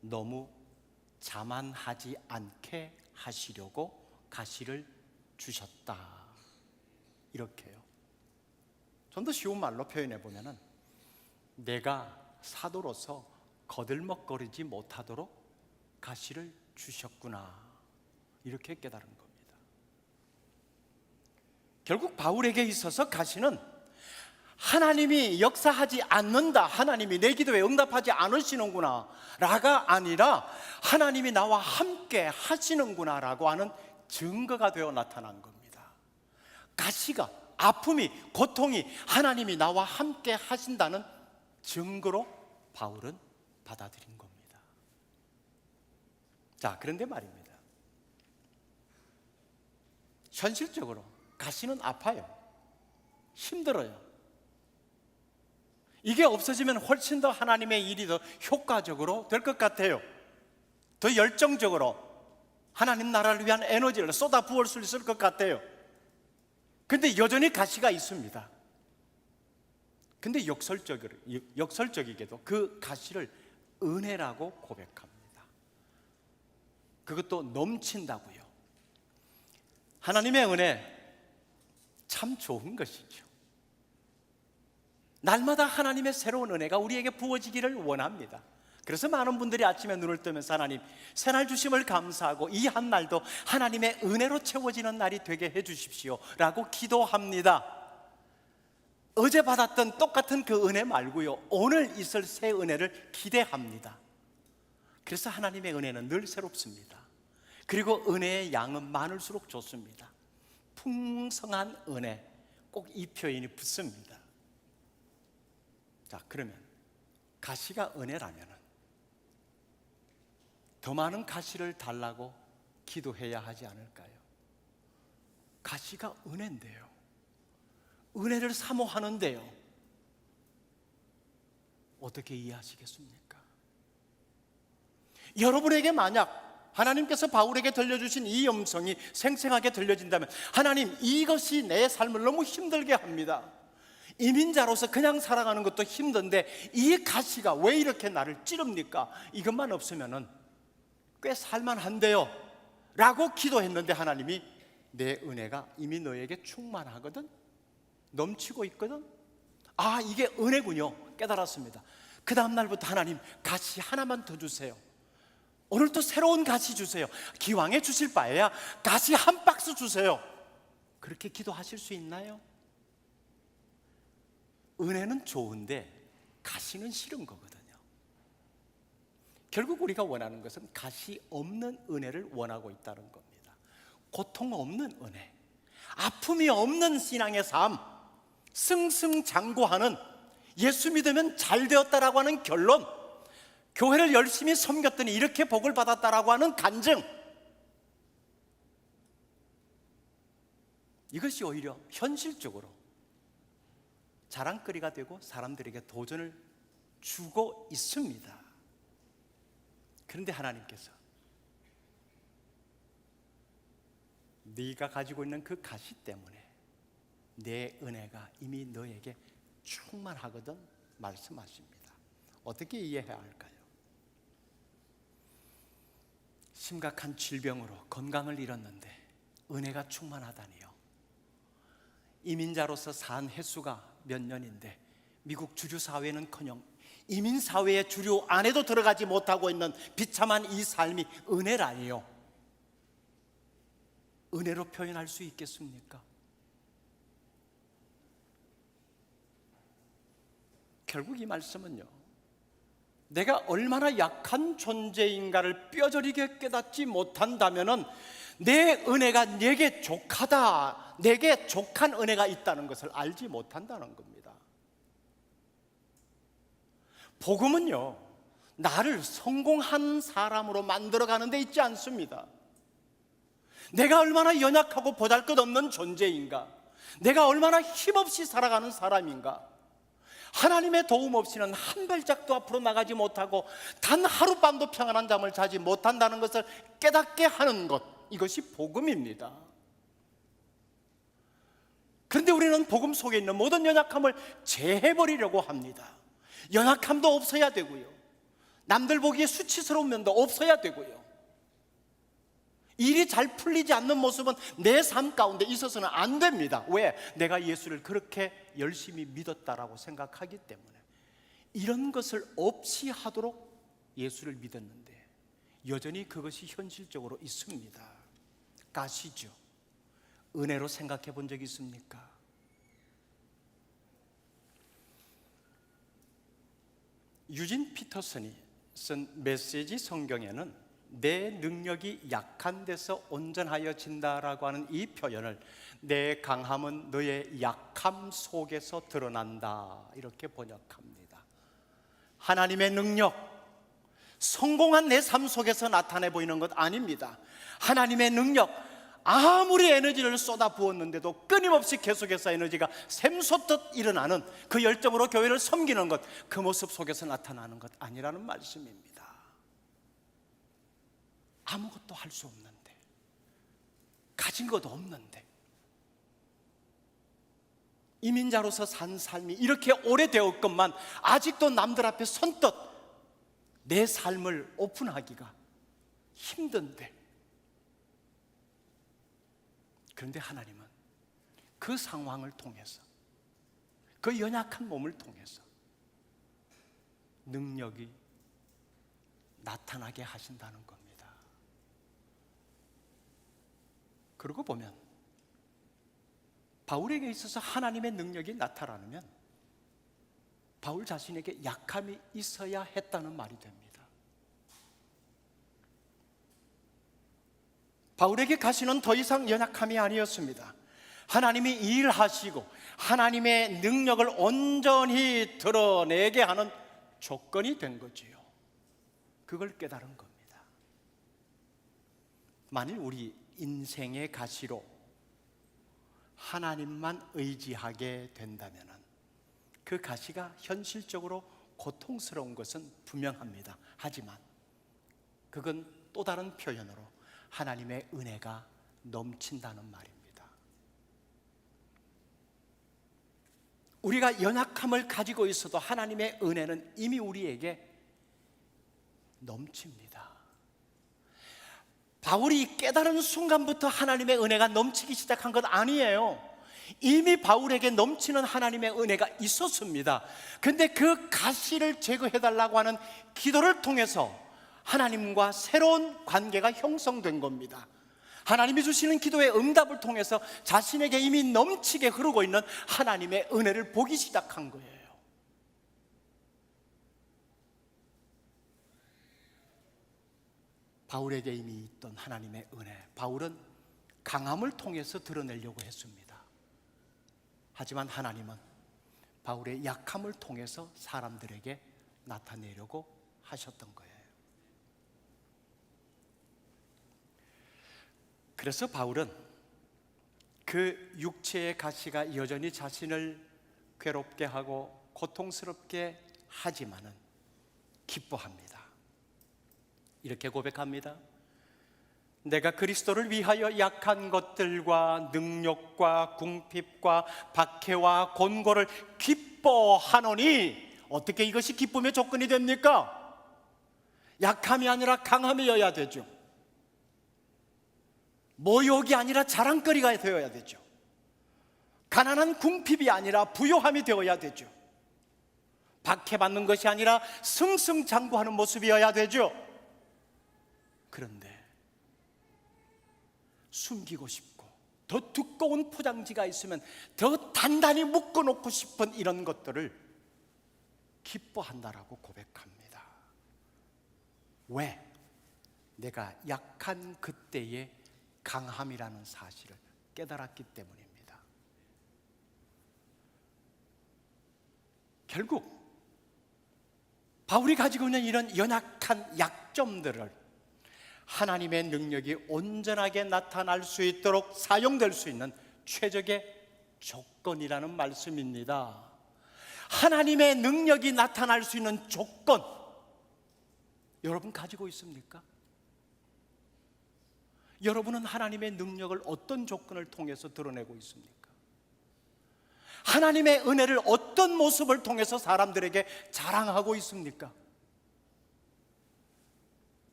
너무 자만하지 않게 하시려고 가시를 주셨다. 이렇게요. 좀 더 쉬운 말로 표현해 보면은 내가 사도로서 거들먹거리지 못하도록 가시를 주셨구나, 이렇게 깨달은 겁니다. 결국 바울에게 있어서 가시는 하나님이 역사하지 않는다, 하나님이 내 기도에 응답하지 않으시는구나 라가 아니라 하나님이 나와 함께 하시는구나 라고 하는 증거가 되어 나타난 겁니다. 가시가, 아픔이, 고통이 하나님이 나와 함께 하신다는 증거로 바울은 받아들인 겁니다. 자, 그런데 말입니다. 현실적으로 가시는 아파요. 힘들어요. 이게 없어지면 훨씬 더 하나님의 일이 더 효과적으로 될 것 같아요. 더 열정적으로 하나님 나라를 위한 에너지를 쏟아 부을 수 있을 것 같아요. 근데 여전히 가시가 있습니다. 근데 역설적이게도 그 가시를 은혜라고 고백합니다. 그것도 넘친다고요. 하나님의 은혜 참 좋은 것이죠. 날마다 하나님의 새로운 은혜가 우리에게 부어지기를 원합니다. 그래서 많은 분들이 아침에 눈을 뜨면서 하나님, 새날 주심을 감사하고 이 한 날도 하나님의 은혜로 채워지는 날이 되게 해주십시오 라고 기도합니다. 어제 받았던 똑같은 그 은혜 말고요, 오늘 있을 새 은혜를 기대합니다. 그래서 하나님의 은혜는 늘 새롭습니다. 그리고 은혜의 양은 많을수록 좋습니다. 풍성한 은혜, 꼭 이 표현이 붙습니다. 자, 그러면 가시가 은혜라면 더 많은 가시를 달라고 기도해야 하지 않을까요? 가시가 은혜인데요. 은혜를 사모하는데요. 어떻게 이해하시겠습니까? 여러분에게 만약 하나님께서 바울에게 들려주신 이 음성이 생생하게 들려진다면, 하나님, 이것이 내 삶을 너무 힘들게 합니다. 이민자로서 그냥 살아가는 것도 힘든데 이 가시가 왜 이렇게 나를 찌릅니까? 이것만 없으면은 꽤 살만한데요 라고 기도했는데, 하나님이 내 은혜가 이미 너에게 충만하거든, 넘치고 있거든. 아, 이게 은혜군요. 깨달았습니다. 그 다음 날부터 하나님, 가시 하나만 더 주세요. 오늘 또 새로운 가시 주세요. 기왕에 주실 바에야 가시 한 박스 주세요. 그렇게 기도하실 수 있나요? 은혜는 좋은데 가시는 싫은 거거든요. 결국 우리가 원하는 것은 가시 없는 은혜를 원하고 있다는 겁니다. 고통 없는 은혜, 아픔이 없는 신앙의 삶, 승승장구하는, 예수 믿으면 잘 되었다라고 하는 결론, 교회를 열심히 섬겼더니 이렇게 복을 받았다라고 하는 간증, 이것이 오히려 현실적으로 자랑거리가 되고 사람들에게 도전을 주고 있습니다. 그런데 하나님께서 네가 가지고 있는 그 가시 때문에 내 은혜가 이미 너에게 충만하거든 말씀하십니다. 어떻게 이해해야 할까요? 심각한 질병으로 건강을 잃었는데 은혜가 충만하다니요. 이민자로서 산 횟수가 몇 년인데 미국 주류 사회는커녕 이민 사회의 주류 안에도 들어가지 못하고 있는 비참한 이 삶이 은혜라니요. 은혜로 표현할 수 있겠습니까? 결국 이 말씀은요, 내가 얼마나 약한 존재인가를 뼈저리게 깨닫지 못한다면은 내 은혜가 내게 족하다, 내게 족한 은혜가 있다는 것을 알지 못한다는 겁니다. 복음은요, 나를 성공한 사람으로 만들어가는 데 있지 않습니다. 내가 얼마나 연약하고 보잘것없는 존재인가, 내가 얼마나 힘없이 살아가는 사람인가, 하나님의 도움 없이는 한 발짝도 앞으로 나가지 못하고 단 하룻밤도 평안한 잠을 자지 못한다는 것을 깨닫게 하는 것, 이것이 복음입니다. 그런데 우리는 복음 속에 있는 모든 연약함을 제해버리려고 합니다. 연약함도 없어야 되고요, 남들 보기에 수치스러운 면도 없어야 되고요, 일이 잘 풀리지 않는 모습은 내 삶 가운데 있어서는 안 됩니다. 왜? 내가 예수를 그렇게 열심히 믿었다라고 생각하기 때문에. 이런 것을 없이 하도록 예수를 믿었는데 여전히 그것이 현실적으로 있습니다. 가시죠. 은혜로 생각해 본 적 있습니까? 유진 피터슨이 쓴 메시지 성경에는 내 능력이 약한 데서 온전하여진다라고 하는 이 표현을, 내 강함은 너의 약함 속에서 드러난다, 이렇게 번역합니다. 하나님의 능력, 성공한 내 삶 속에서 나타내 보이는 것 아닙니다. 하나님의 능력, 아무리 에너지를 쏟아 부었는데도 끊임없이 계속해서 에너지가 샘솟듯 일어나는 그 열정으로 교회를 섬기는 것, 그 모습 속에서 나타나는 것 아니라는 말씀입니다. 아무것도 할 수 없는데, 가진 것도 없는데, 이민자로서 산 삶이 이렇게 오래되었건만 아직도 남들 앞에 선뜻 내 삶을 오픈하기가 힘든데, 그런데 하나님은 그 상황을 통해서, 그 연약한 몸을 통해서 능력이 나타나게 하신다는 겁니다. 그러고 보면 바울에게 있어서 하나님의 능력이 나타나면 바울 자신에게 약함이 있어야 했다는 말이 됩니다. 바울에게 가시는 더 이상 연약함이 아니었습니다. 하나님이 일하시고 하나님의 능력을 온전히 드러내게 하는 조건이 된 거지요. 그걸 깨달은 겁니다. 만일 우리 인생의 가시로 하나님만 의지하게 된다면 그 가시가 현실적으로 고통스러운 것은 분명합니다. 하지만 그건 또 다른 표현으로 하나님의 은혜가 넘친다는 말입니다. 우리가 연약함을 가지고 있어도 하나님의 은혜는 이미 우리에게 넘칩니다. 바울이 깨달은 순간부터 하나님의 은혜가 넘치기 시작한 것 아니에요. 이미 바울에게 넘치는 하나님의 은혜가 있었습니다. 근데 그 가시를 제거해달라고 하는 기도를 통해서 하나님과 새로운 관계가 형성된 겁니다. 하나님이 주시는 기도의 응답을 통해서 자신에게 이미 넘치게 흐르고 있는 하나님의 은혜를 보기 시작한 거예요. 바울에게 이미 있던 하나님의 은혜, 바울은 강함을 통해서 드러내려고 했습니다. 하지만 하나님은 바울의 약함을 통해서 사람들에게 나타내려고 하셨던 거예요. 그래서 바울은 그 육체의 가시가 여전히 자신을 괴롭게 하고 고통스럽게 하지만은 기뻐합니다. 이렇게 고백합니다. 내가 그리스도를 위하여 약한 것들과 능력과 궁핍과 박해와 곤고를 기뻐하노니, 어떻게 이것이 기쁨의 조건이 됩니까? 약함이 아니라 강함이어야 되죠. 모욕이 아니라 자랑거리가 되어야 되죠. 가난한 궁핍이 아니라 부요함이 되어야 되죠. 박해받는 것이 아니라 승승장구하는 모습이어야 되죠. 그런데 숨기고 싶고 더 두꺼운 포장지가 있으면 더 단단히 묶어놓고 싶은 이런 것들을 기뻐한다라고 고백합니다. 왜? 내가 약한 그때의 강함이라는 사실을 깨달았기 때문입니다. 결국 바울이 가지고 있는 이런 연약한 약점들을 하나님의 능력이 온전하게 나타날 수 있도록 사용될 수 있는 최적의 조건이라는 말씀입니다. 하나님의 능력이 나타날 수 있는 조건, 여러분 가지고 있습니까? 여러분은 하나님의 능력을 어떤 조건을 통해서 드러내고 있습니까? 하나님의 은혜를 어떤 모습을 통해서 사람들에게 자랑하고 있습니까?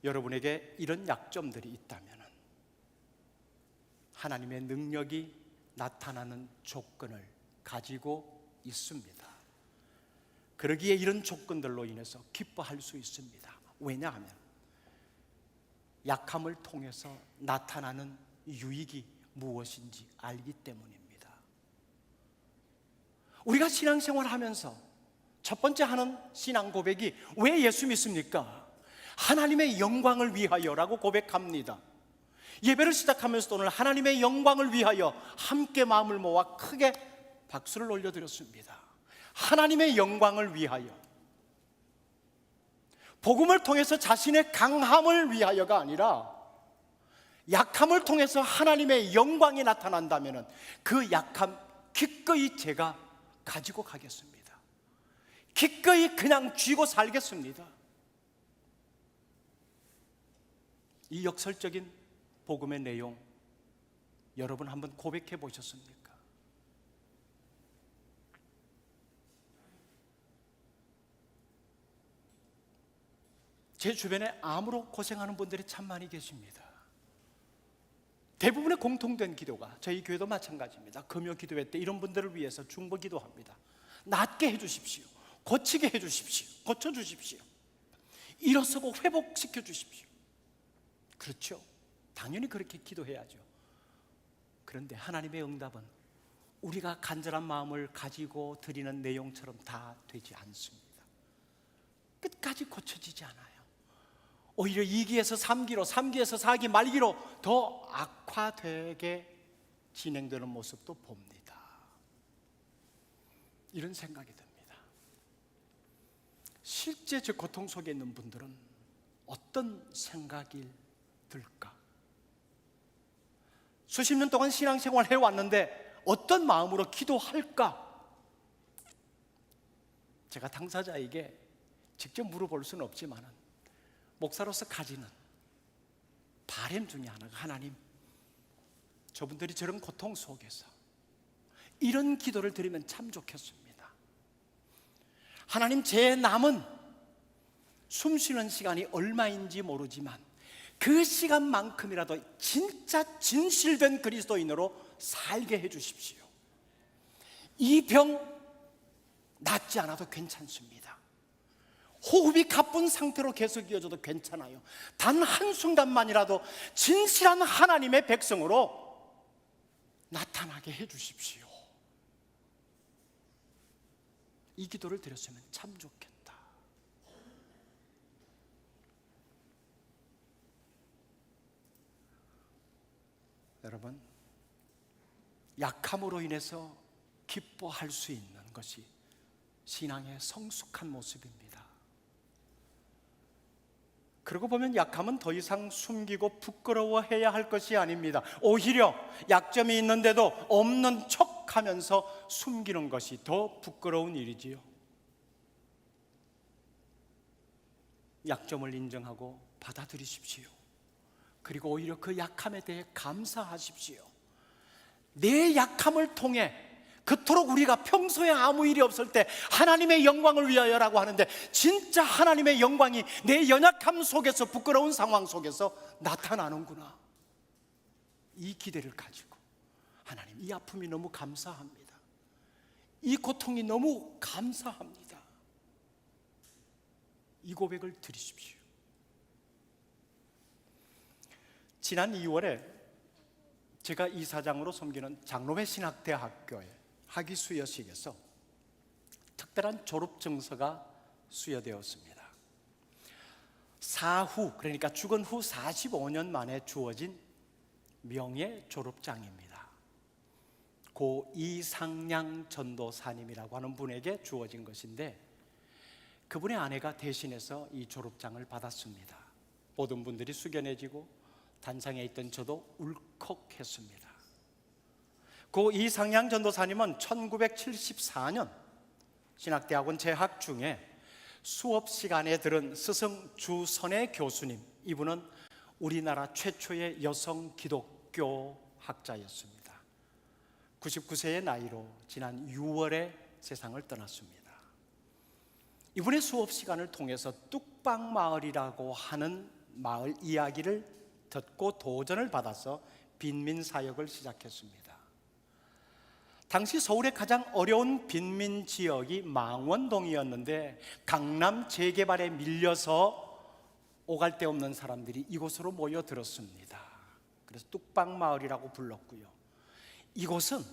여러분에게 이런 약점들이 있다면 하나님의 능력이 나타나는 조건을 가지고 있습니다. 그러기에 이런 조건들로 인해서 기뻐할 수 있습니다. 왜냐하면 약함을 통해서 나타나는 유익이 무엇인지 알기 때문입니다. 우리가 신앙생활을 하면서 첫 번째 하는 신앙 고백이 왜 예수 믿습니까? 하나님의 영광을 위하여라고 고백합니다. 예배를 시작하면서 오늘 하나님의 영광을 위하여 함께 마음을 모아 크게 박수를 올려드렸습니다. 하나님의 영광을 위하여, 복음을 통해서 자신의 강함을 위하여가 아니라 약함을 통해서 하나님의 영광이 나타난다면 그 약함 기꺼이 제가 가지고 가겠습니다. 기꺼이 그냥 쥐고 살겠습니다. 이 역설적인 복음의 내용 여러분 한번 고백해 보셨습니까? 제 주변에 암으로 고생하는 분들이 참 많이 계십니다. 대부분의 공통된 기도가, 저희 교회도 마찬가지입니다. 금요 기도회 때 이런 분들을 위해서 중보 기도합니다. 낫게 해주십시오. 고치게 해주십시오. 고쳐주십시오. 일어서고 회복시켜 주십시오. 그렇죠. 당연히 그렇게 기도해야죠. 그런데 하나님의 응답은 우리가 간절한 마음을 가지고 드리는 내용처럼 다 되지 않습니다. 끝까지 고쳐지지 않아요. 오히려 2기에서 3기로, 3기에서 4기 말기로 더 악화되게 진행되는 모습도 봅니다. 이런 생각이 듭니다. 실제 저 고통 속에 있는 분들은 어떤 생각이 들까? 수십 년 동안 신앙생활을 해왔는데 어떤 마음으로 기도할까? 제가 당사자에게 직접 물어볼 수는 없지만 목사로서 가지는 바람 중에 하나가, 하나님, 저분들이 저런 고통 속에서 이런 기도를 드리면 참 좋겠습니다. 하나님, 제 남은 숨 쉬는 시간이 얼마인지 모르지만 그 시간만큼이라도 진짜 진실된 그리스도인으로 살게 해 주십시오. 이 병 낫지 않아도 괜찮습니다. 호흡이 가쁜 상태로 계속 이어져도 괜찮아요. 단 한순간만이라도 진실한 하나님의 백성으로 나타나게 해 주십시오. 이 기도를 드렸으면 참 좋겠다. 여러분, 약함으로 인해서 기뻐할 수 있는 것이 신앙의 성숙한 모습입니다. 그러고 보면 약함은 더 이상 숨기고 부끄러워해야 할 것이 아닙니다. 오히려 약점이 있는데도 없는 척하면서 숨기는 것이 더 부끄러운 일이지요. 약점을 인정하고 받아들이십시오. 그리고 오히려 그 약함에 대해 감사하십시오. 내 약함을 통해, 그토록 우리가 평소에 아무 일이 없을 때 하나님의 영광을 위하여라고 하는데, 진짜 하나님의 영광이 내 연약함 속에서, 부끄러운 상황 속에서 나타나는구나. 이 기대를 가지고, 하나님, 이 아픔이 너무 감사합니다. 이 고통이 너무 감사합니다. 이 고백을 드리십시오. 지난 2월에 제가 이사장으로 섬기는 장로회 신학대학교에 학위 수여식에서 특별한 졸업 증서가 수여되었습니다. 사후, 그러니까 죽은 후 45년 만에 주어진 명예 졸업장입니다. 고 이상량 전도사님이라고 하는 분에게 주어진 것인데, 그분의 아내가 대신해서 이 졸업장을 받았습니다. 모든 분들이 숙연해지고 단상에 있던 저도 울컥했습니다. 고 이상량 전도사님은 1974년 신학대학원 재학 중에 수업 시간에 들은 스승 주선의 교수님, 이분은 우리나라 최초의 여성 기독교 학자였습니다. 99세의 나이로 지난 6월에 세상을 떠났습니다. 이분의 수업 시간을 통해서 뚝방마을이라고 하는 마을 이야기를 듣고 도전을 받아서 빈민사역을 시작했습니다. 당시 서울의 가장 어려운 빈민 지역이 망원동이었는데, 강남 재개발에 밀려서 오갈 데 없는 사람들이 이곳으로 모여들었습니다. 그래서 뚝방마을이라고 불렀고요. 이곳은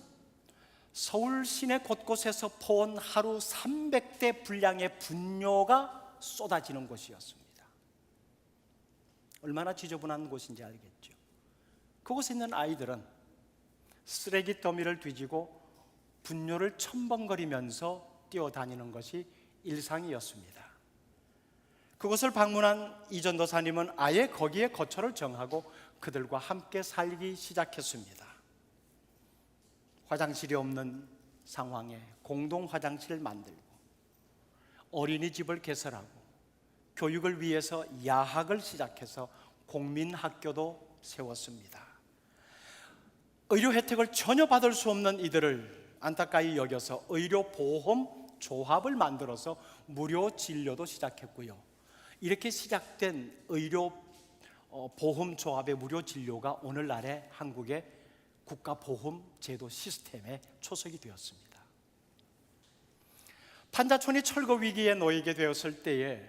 서울 시내 곳곳에서 퍼온 하루 300대 분량의 분뇨가 쏟아지는 곳이었습니다. 얼마나 지저분한 곳인지 알겠죠. 그곳에 있는 아이들은 쓰레기 더미를 뒤지고 분뇨를 첨벙거리면서 뛰어다니는 것이 일상이었습니다. 그곳을 방문한 이 전도사님은 아예 거기에 거처를 정하고 그들과 함께 살기 시작했습니다. 화장실이 없는 상황에 공동 화장실을 만들고, 어린이집을 개설하고, 교육을 위해서 야학을 시작해서 공민학교도 세웠습니다. 의료 혜택을 전혀 받을 수 없는 이들을 안타까이 여겨서 의료보험 조합을 만들어서 무료 진료도 시작했고요. 이렇게 시작된 의료보험 조합의 무료 진료가 오늘날의 한국의 국가보험제도 시스템에 초석이 되었습니다. 판자촌이 철거 위기에 놓이게 되었을 때에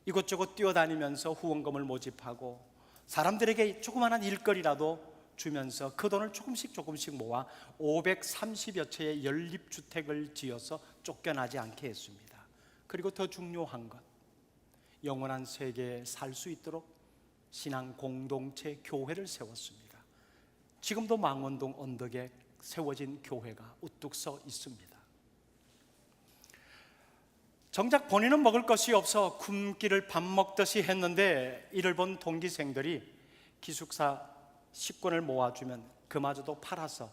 이곳저곳 뛰어다니면서 후원금을 모집하고 사람들에게 조그마한 일거리라도 주면서 그 돈을 조금씩 모아 530여 채의 연립주택을 지어서 쫓겨나지 않게 했습니다. 그리고 더 중요한 것, 영원한 세계에 살 수 있도록 신앙 공동체 교회를 세웠습니다. 지금도 망원동 언덕에 세워진 교회가 우뚝 서 있습니다. 정작 본인은 먹을 것이 없어 굶기를 밥 먹듯이 했는데, 이를 본 동기생들이 기숙사 10권을 모아주면 그마저도 팔아서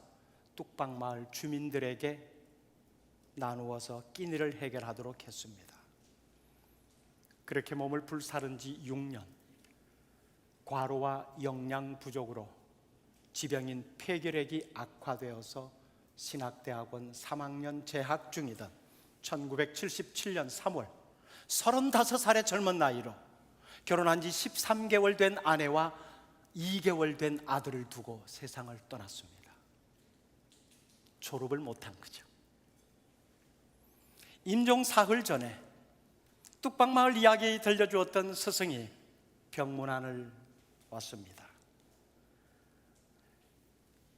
뚝방마을 주민들에게 나누어서 끼니를 해결하도록 했습니다. 그렇게 몸을 불사른 지 6년, 과로와 영양 부족으로 지병인 폐결핵이 악화되어서 신학대학원 3학년 재학 중이던 1977년 3월 35살의 젊은 나이로 결혼한 지 13개월 된 아내와 2개월 된 아들을 두고 세상을 떠났습니다. 졸업을 못한 거죠. 임종 사흘 전에 뚝방마을 이야기 들려주었던 스승이 병문안을 왔습니다.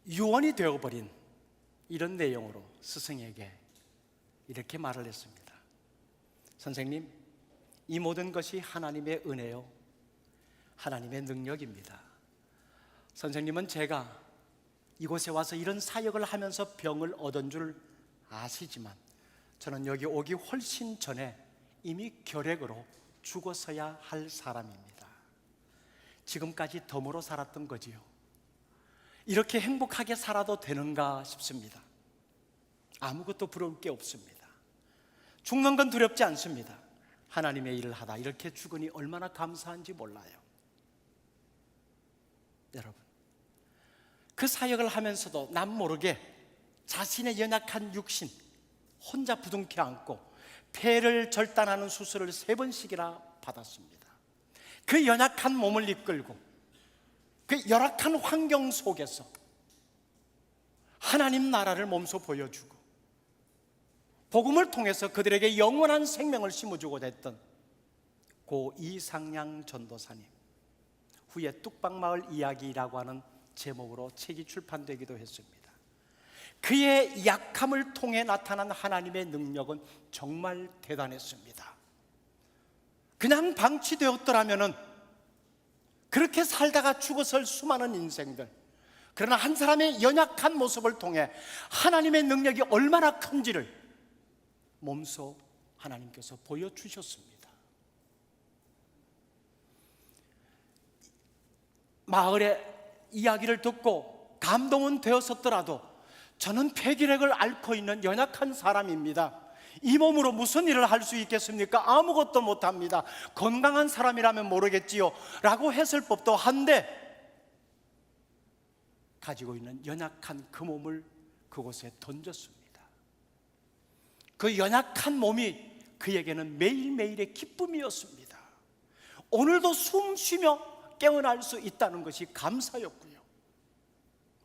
유언이 되어버린 이런 내용으로 스승에게 이렇게 말을 했습니다. 선생님, 이 모든 것이 하나님의 은혜요, 하나님의 능력입니다. 선생님은 제가 이곳에 와서 이런 사역을 하면서 병을 얻은 줄 아시지만 저는 여기 오기 훨씬 전에 이미 결핵으로 죽었어야 할 사람입니다. 지금까지 덤으로 살았던 거지요. 이렇게 행복하게 살아도 되는가 싶습니다. 아무것도 부러울 게 없습니다. 죽는 건 두렵지 않습니다. 하나님의 일을 하다 이렇게 죽으니 얼마나 감사한지 몰라요. 여러분, 그 사역을 하면서도 남 모르게 자신의 연약한 육신 혼자 부둥켜 안고 폐를 절단하는 수술을 3번씩이나 받았습니다. 그 연약한 몸을 이끌고 그 열악한 환경 속에서 하나님 나라를 몸소 보여주고 복음을 통해서 그들에게 영원한 생명을 심어주고자 했던 고 이상양 전도사님, 후에 뚝방마을 이야기라고 하는 제목으로 책이 출판되기도 했습니다. 그의 약함을 통해 나타난 하나님의 능력은 정말 대단했습니다. 그냥 방치되었더라면 그렇게 살다가 죽어설 수많은 인생들, 그러나 한 사람의 연약한 모습을 통해 하나님의 능력이 얼마나 큰지를 몸소 하나님께서 보여주셨습니다. 마을의 이야기를 듣고 감동은 되었었더라도 저는 폐결핵을 앓고 있는 연약한 사람입니다. 이 몸으로 무슨 일을 할 수 있겠습니까? 아무것도 못합니다. 건강한 사람이라면 모르겠지요 라고 했을 법도 한데 가지고 있는 연약한 그 몸을 그곳에 던졌습니다. 그 연약한 몸이 그에게는 매일매일의 기쁨이었습니다. 오늘도 숨 쉬며 깨어날 수 있다는 것이 감사였고요.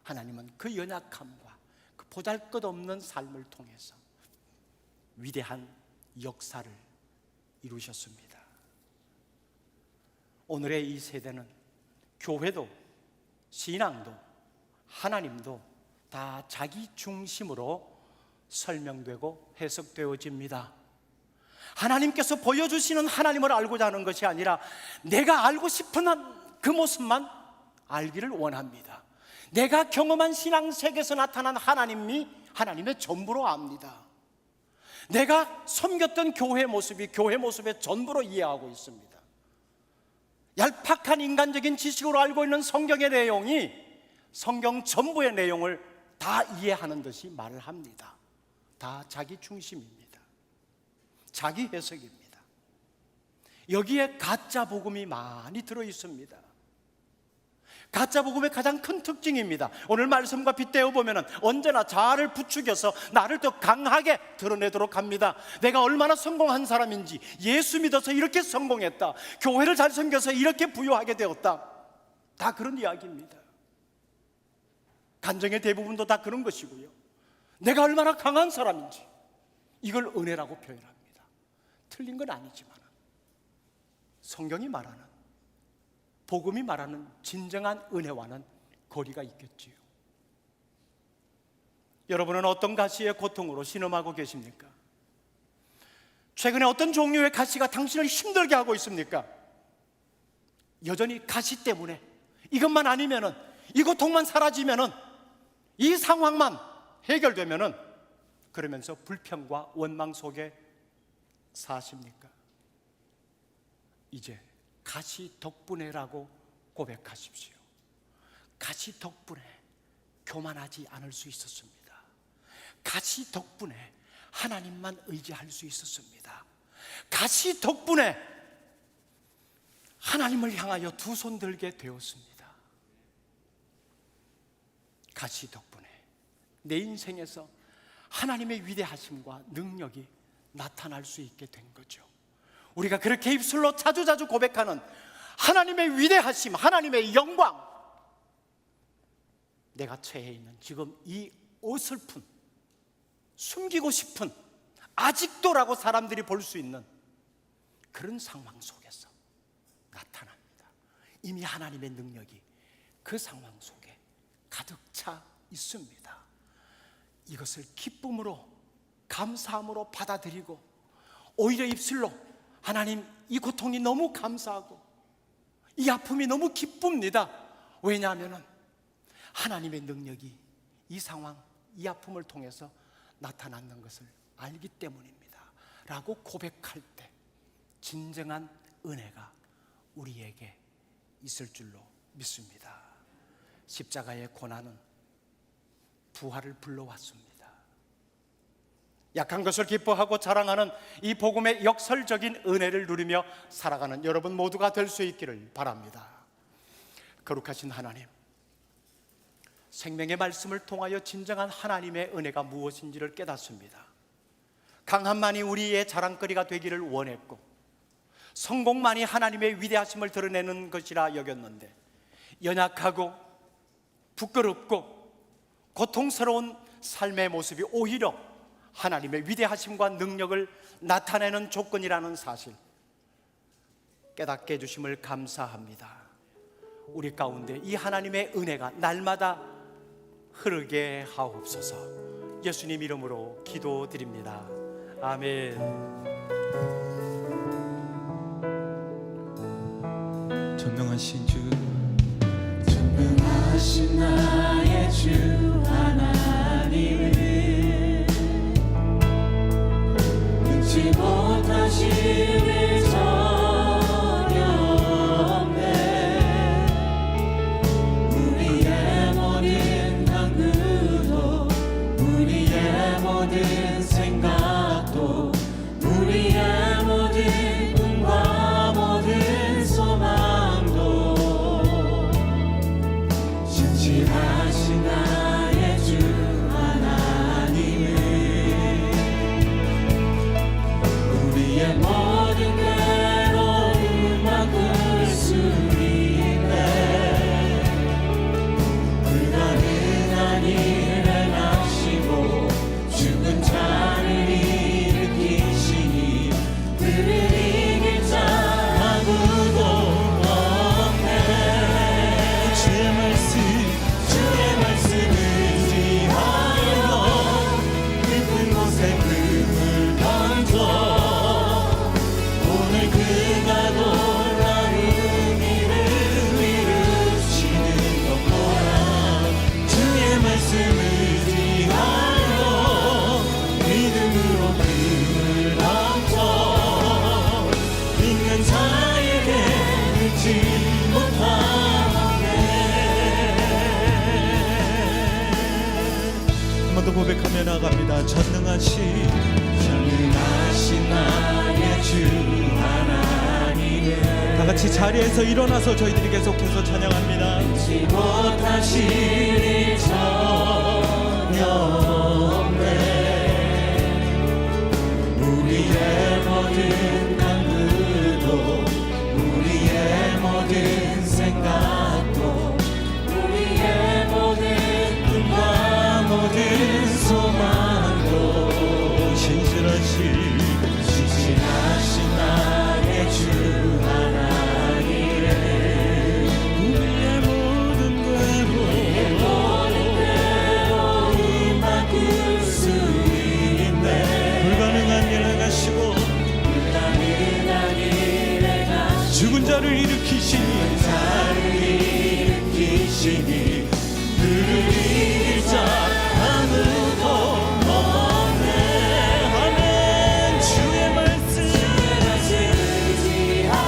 하나님은 그 연약함과 그 보잘것없는 삶을 통해서 위대한 역사를 이루셨습니다. 오늘의 이 세대는 교회도 신앙도 하나님도 다 자기 중심으로 설명되고 해석되어집니다. 하나님께서 보여주시는 하나님을 알고자 하는 것이 아니라 내가 알고 싶은 그 모습만 알기를 원합니다. 내가 경험한 신앙 세계에서 나타난 하나님이 하나님의 전부로 압니다. 내가 섬겼던 교회 모습이 교회 모습의 전부로 이해하고 있습니다. 얄팍한 인간적인 지식으로 알고 있는 성경의 내용이 성경 전부의 내용을 다 이해하는 듯이 말을 합니다. 다 자기 중심입니다. 자기 해석입니다. 여기에 가짜 복음이 많이 들어 있습니다. 가짜 복음의 가장 큰 특징입니다. 오늘 말씀과 빗대어 보면 언제나 자아를 부추겨서 나를 더 강하게 드러내도록 합니다. 내가 얼마나 성공한 사람인지, 예수 믿어서 이렇게 성공했다, 교회를 잘 섬겨서 이렇게 부유하게 되었다, 다 그런 이야기입니다. 간증의 대부분도 다 그런 것이고요. 내가 얼마나 강한 사람인지, 이걸 은혜라고 표현합니다. 틀린 건 아니지만 성경이 말하는, 복음이 말하는 진정한 은혜와는 거리가 있겠지요. 여러분은 어떤 가시의 고통으로 신음하고 계십니까? 최근에 어떤 종류의 가시가 당신을 힘들게 하고 있습니까? 여전히 가시 때문에 이것만 아니면은, 이 고통만 사라지면은, 이 상황만 해결되면은, 그러면서 불평과 원망 속에 사십니까? 이제 가시 덕분에라고 고백하십시오. 가시 덕분에 교만하지 않을 수 있었습니다. 가시 덕분에 하나님만 의지할 수 있었습니다. 가시 덕분에 하나님을 향하여 두 손 들게 되었습니다. 가시 덕분에 내 인생에서 하나님의 위대하심과 능력이 나타날 수 있게 된 거죠. 우리가 그렇게 입술로 자주자주 고백하는 하나님의 위대하심, 하나님의 영광, 내가 처해 있는 지금 이 어설픈, 숨기고 싶은, 아직도라고 사람들이 볼 수 있는 그런 상황 속에서 나타납니다. 이미 하나님의 능력이 그 상황 속에 가득 차 있습니다. 이것을 기쁨으로, 감사함으로 받아들이고, 오히려 입술로 하나님, 이 고통이 너무 감사하고 이 아픔이 너무 기쁩니다. 왜냐하면 하나님의 능력이 이 상황, 이 아픔을 통해서 나타나는 것을 알기 때문입니다 라고 고백할 때 진정한 은혜가 우리에게 있을 줄로 믿습니다. 십자가의 고난은 부활을 불러왔습니다. 약한 것을 기뻐하고 자랑하는 이 복음의 역설적인 은혜를 누리며 살아가는 여러분 모두가 될 수 있기를 바랍니다. 거룩하신 하나님, 생명의 말씀을 통하여 진정한 하나님의 은혜가 무엇인지를 깨닫습니다. 강함만이 우리의 자랑거리가 되기를 원했고, 성공만이 하나님의 위대하심을 드러내는 것이라 여겼는데, 연약하고 부끄럽고 고통스러운 삶의 모습이 오히려 하나님의 위대하심과 능력을 나타내는 조건이라는 사실 깨닫게 해주심을 감사합니다. 우리 가운데 이 하나님의 은혜가 날마다 흐르게 하옵소서. 예수님 이름으로 기도드립니다. 아멘. 전능하신 주, 전능하신 나의 주 하나님을 능치 못하실 일 전혀 없네. 우리의 모든 간구도, 우리의 모든 생각도, 우리의 모든 꿈과 모든 소망도 신실하신 나의 주 하나님을 우리의 모든 괴로움 바꿀 수 있네. 불가능한 일을 행하시고 죽은 자를 일으키시니 그를 이길 자 아무도 없네. 주의 말씀을 의지하여 깊은 곳에 금을 던져 오늘 그가 놀라운 일을 이루시는 것 보라. 주의 말씀을 의지하여 믿음으로 금을 던져 믿는 자에게 늦지 못하네. 한 번 더 고백하며 나갑니다. 전능하신 나의 주 하나님을 다 같이 자리에서 일어나서 저희들이 계속해서 찬양합니다. 잊지 못하실 일 전혀 없네. 우리의 모든 간구도, 우리의 모든 생각도, 우리의 모든 꿈과 모든 소망도 신실하신 나의 주 하나님을 우리의 모든 괴로움 바꿀 수 있네. 불가능한 일 행하시고 불가능한 일을 죽은 자를 일으키시니 일으키시니 그를 이길 자 아무도 없네. 아멘. 주의 말씀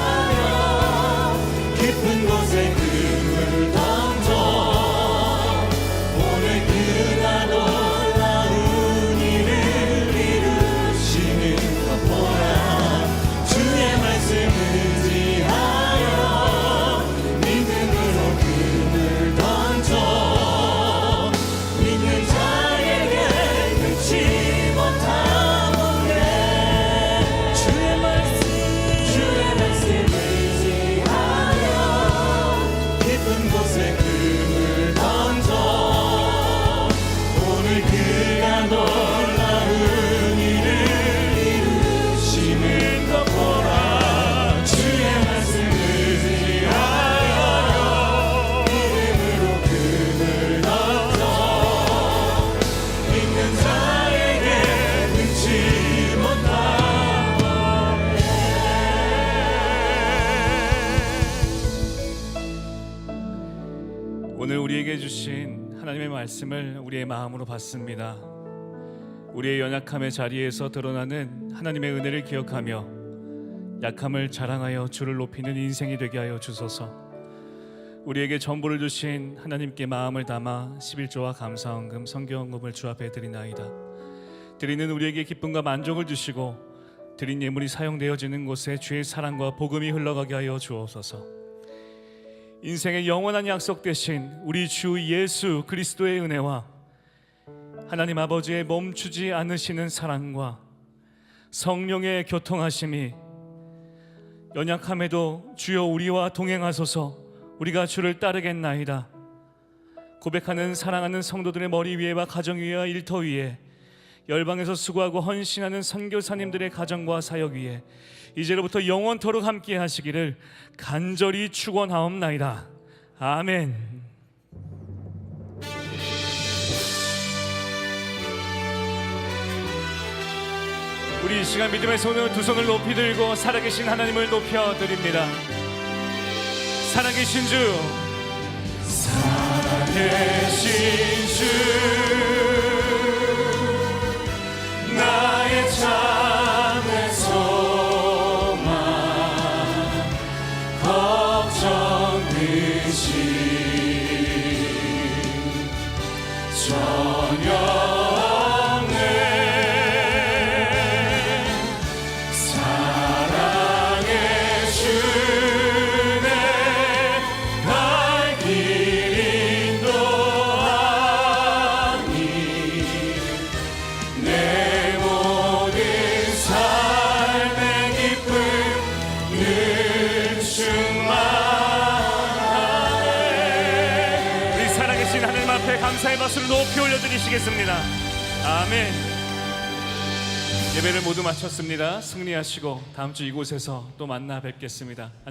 의지하여 깊은 곳에 금을 던져 우리에게 주신 하나님의 말씀을 우리의 마음으로 받습니다. 우리의 연약함의 자리에서 드러나는 하나님의 은혜를 기억하며 약함을 자랑하여 주를 높이는 인생이 되게 하여 주소서. 우리에게 전부를 주신 하나님께 마음을 담아 11조와 감사헌금, 성경헌금을 주 앞에 드리나이다. 드리는 우리에게 기쁨과 만족을 주시고 드린 예물이 사용되어지는 곳에 주의 사랑과 복음이 흘러가게 하여 주옵소서. 인생의 영원한 약속 되신 우리 주 예수 그리스도의 은혜와 하나님 아버지의 멈추지 않으시는 사랑과 성령의 교통하심이 연약함에도 주여 우리와 동행하소서. 우리가 주를 따르겠나이다 고백하는 사랑하는 성도들의 머리 위에와 가정 위에와 일터 위에, 열방에서 수고하고 헌신하는 선교사님들의 가정과 사역 위에 이제로부터 영원토록 함께 하시기를 간절히 축원하옵나이다. 아멘. 우리 이 시간 믿음의 손을 두 손을 높이 들고 살아계신 하나님을 높여드립니다. 살아계신 주, 살아계신 주, 나의 참의 소망, 걱정 근심 전혀 없네. 사랑의 주내 갈 길 인도하니 내 모든 삶의 기쁨 늘 충만하네. 우리 살아계신 하나님 앞에 감사의 박수를 높이 올려드리시겠습니다. 아멘. 예배를 모두 마쳤습니다. 승리하시고 다음 주 이곳에서 또 만나 뵙겠습니다.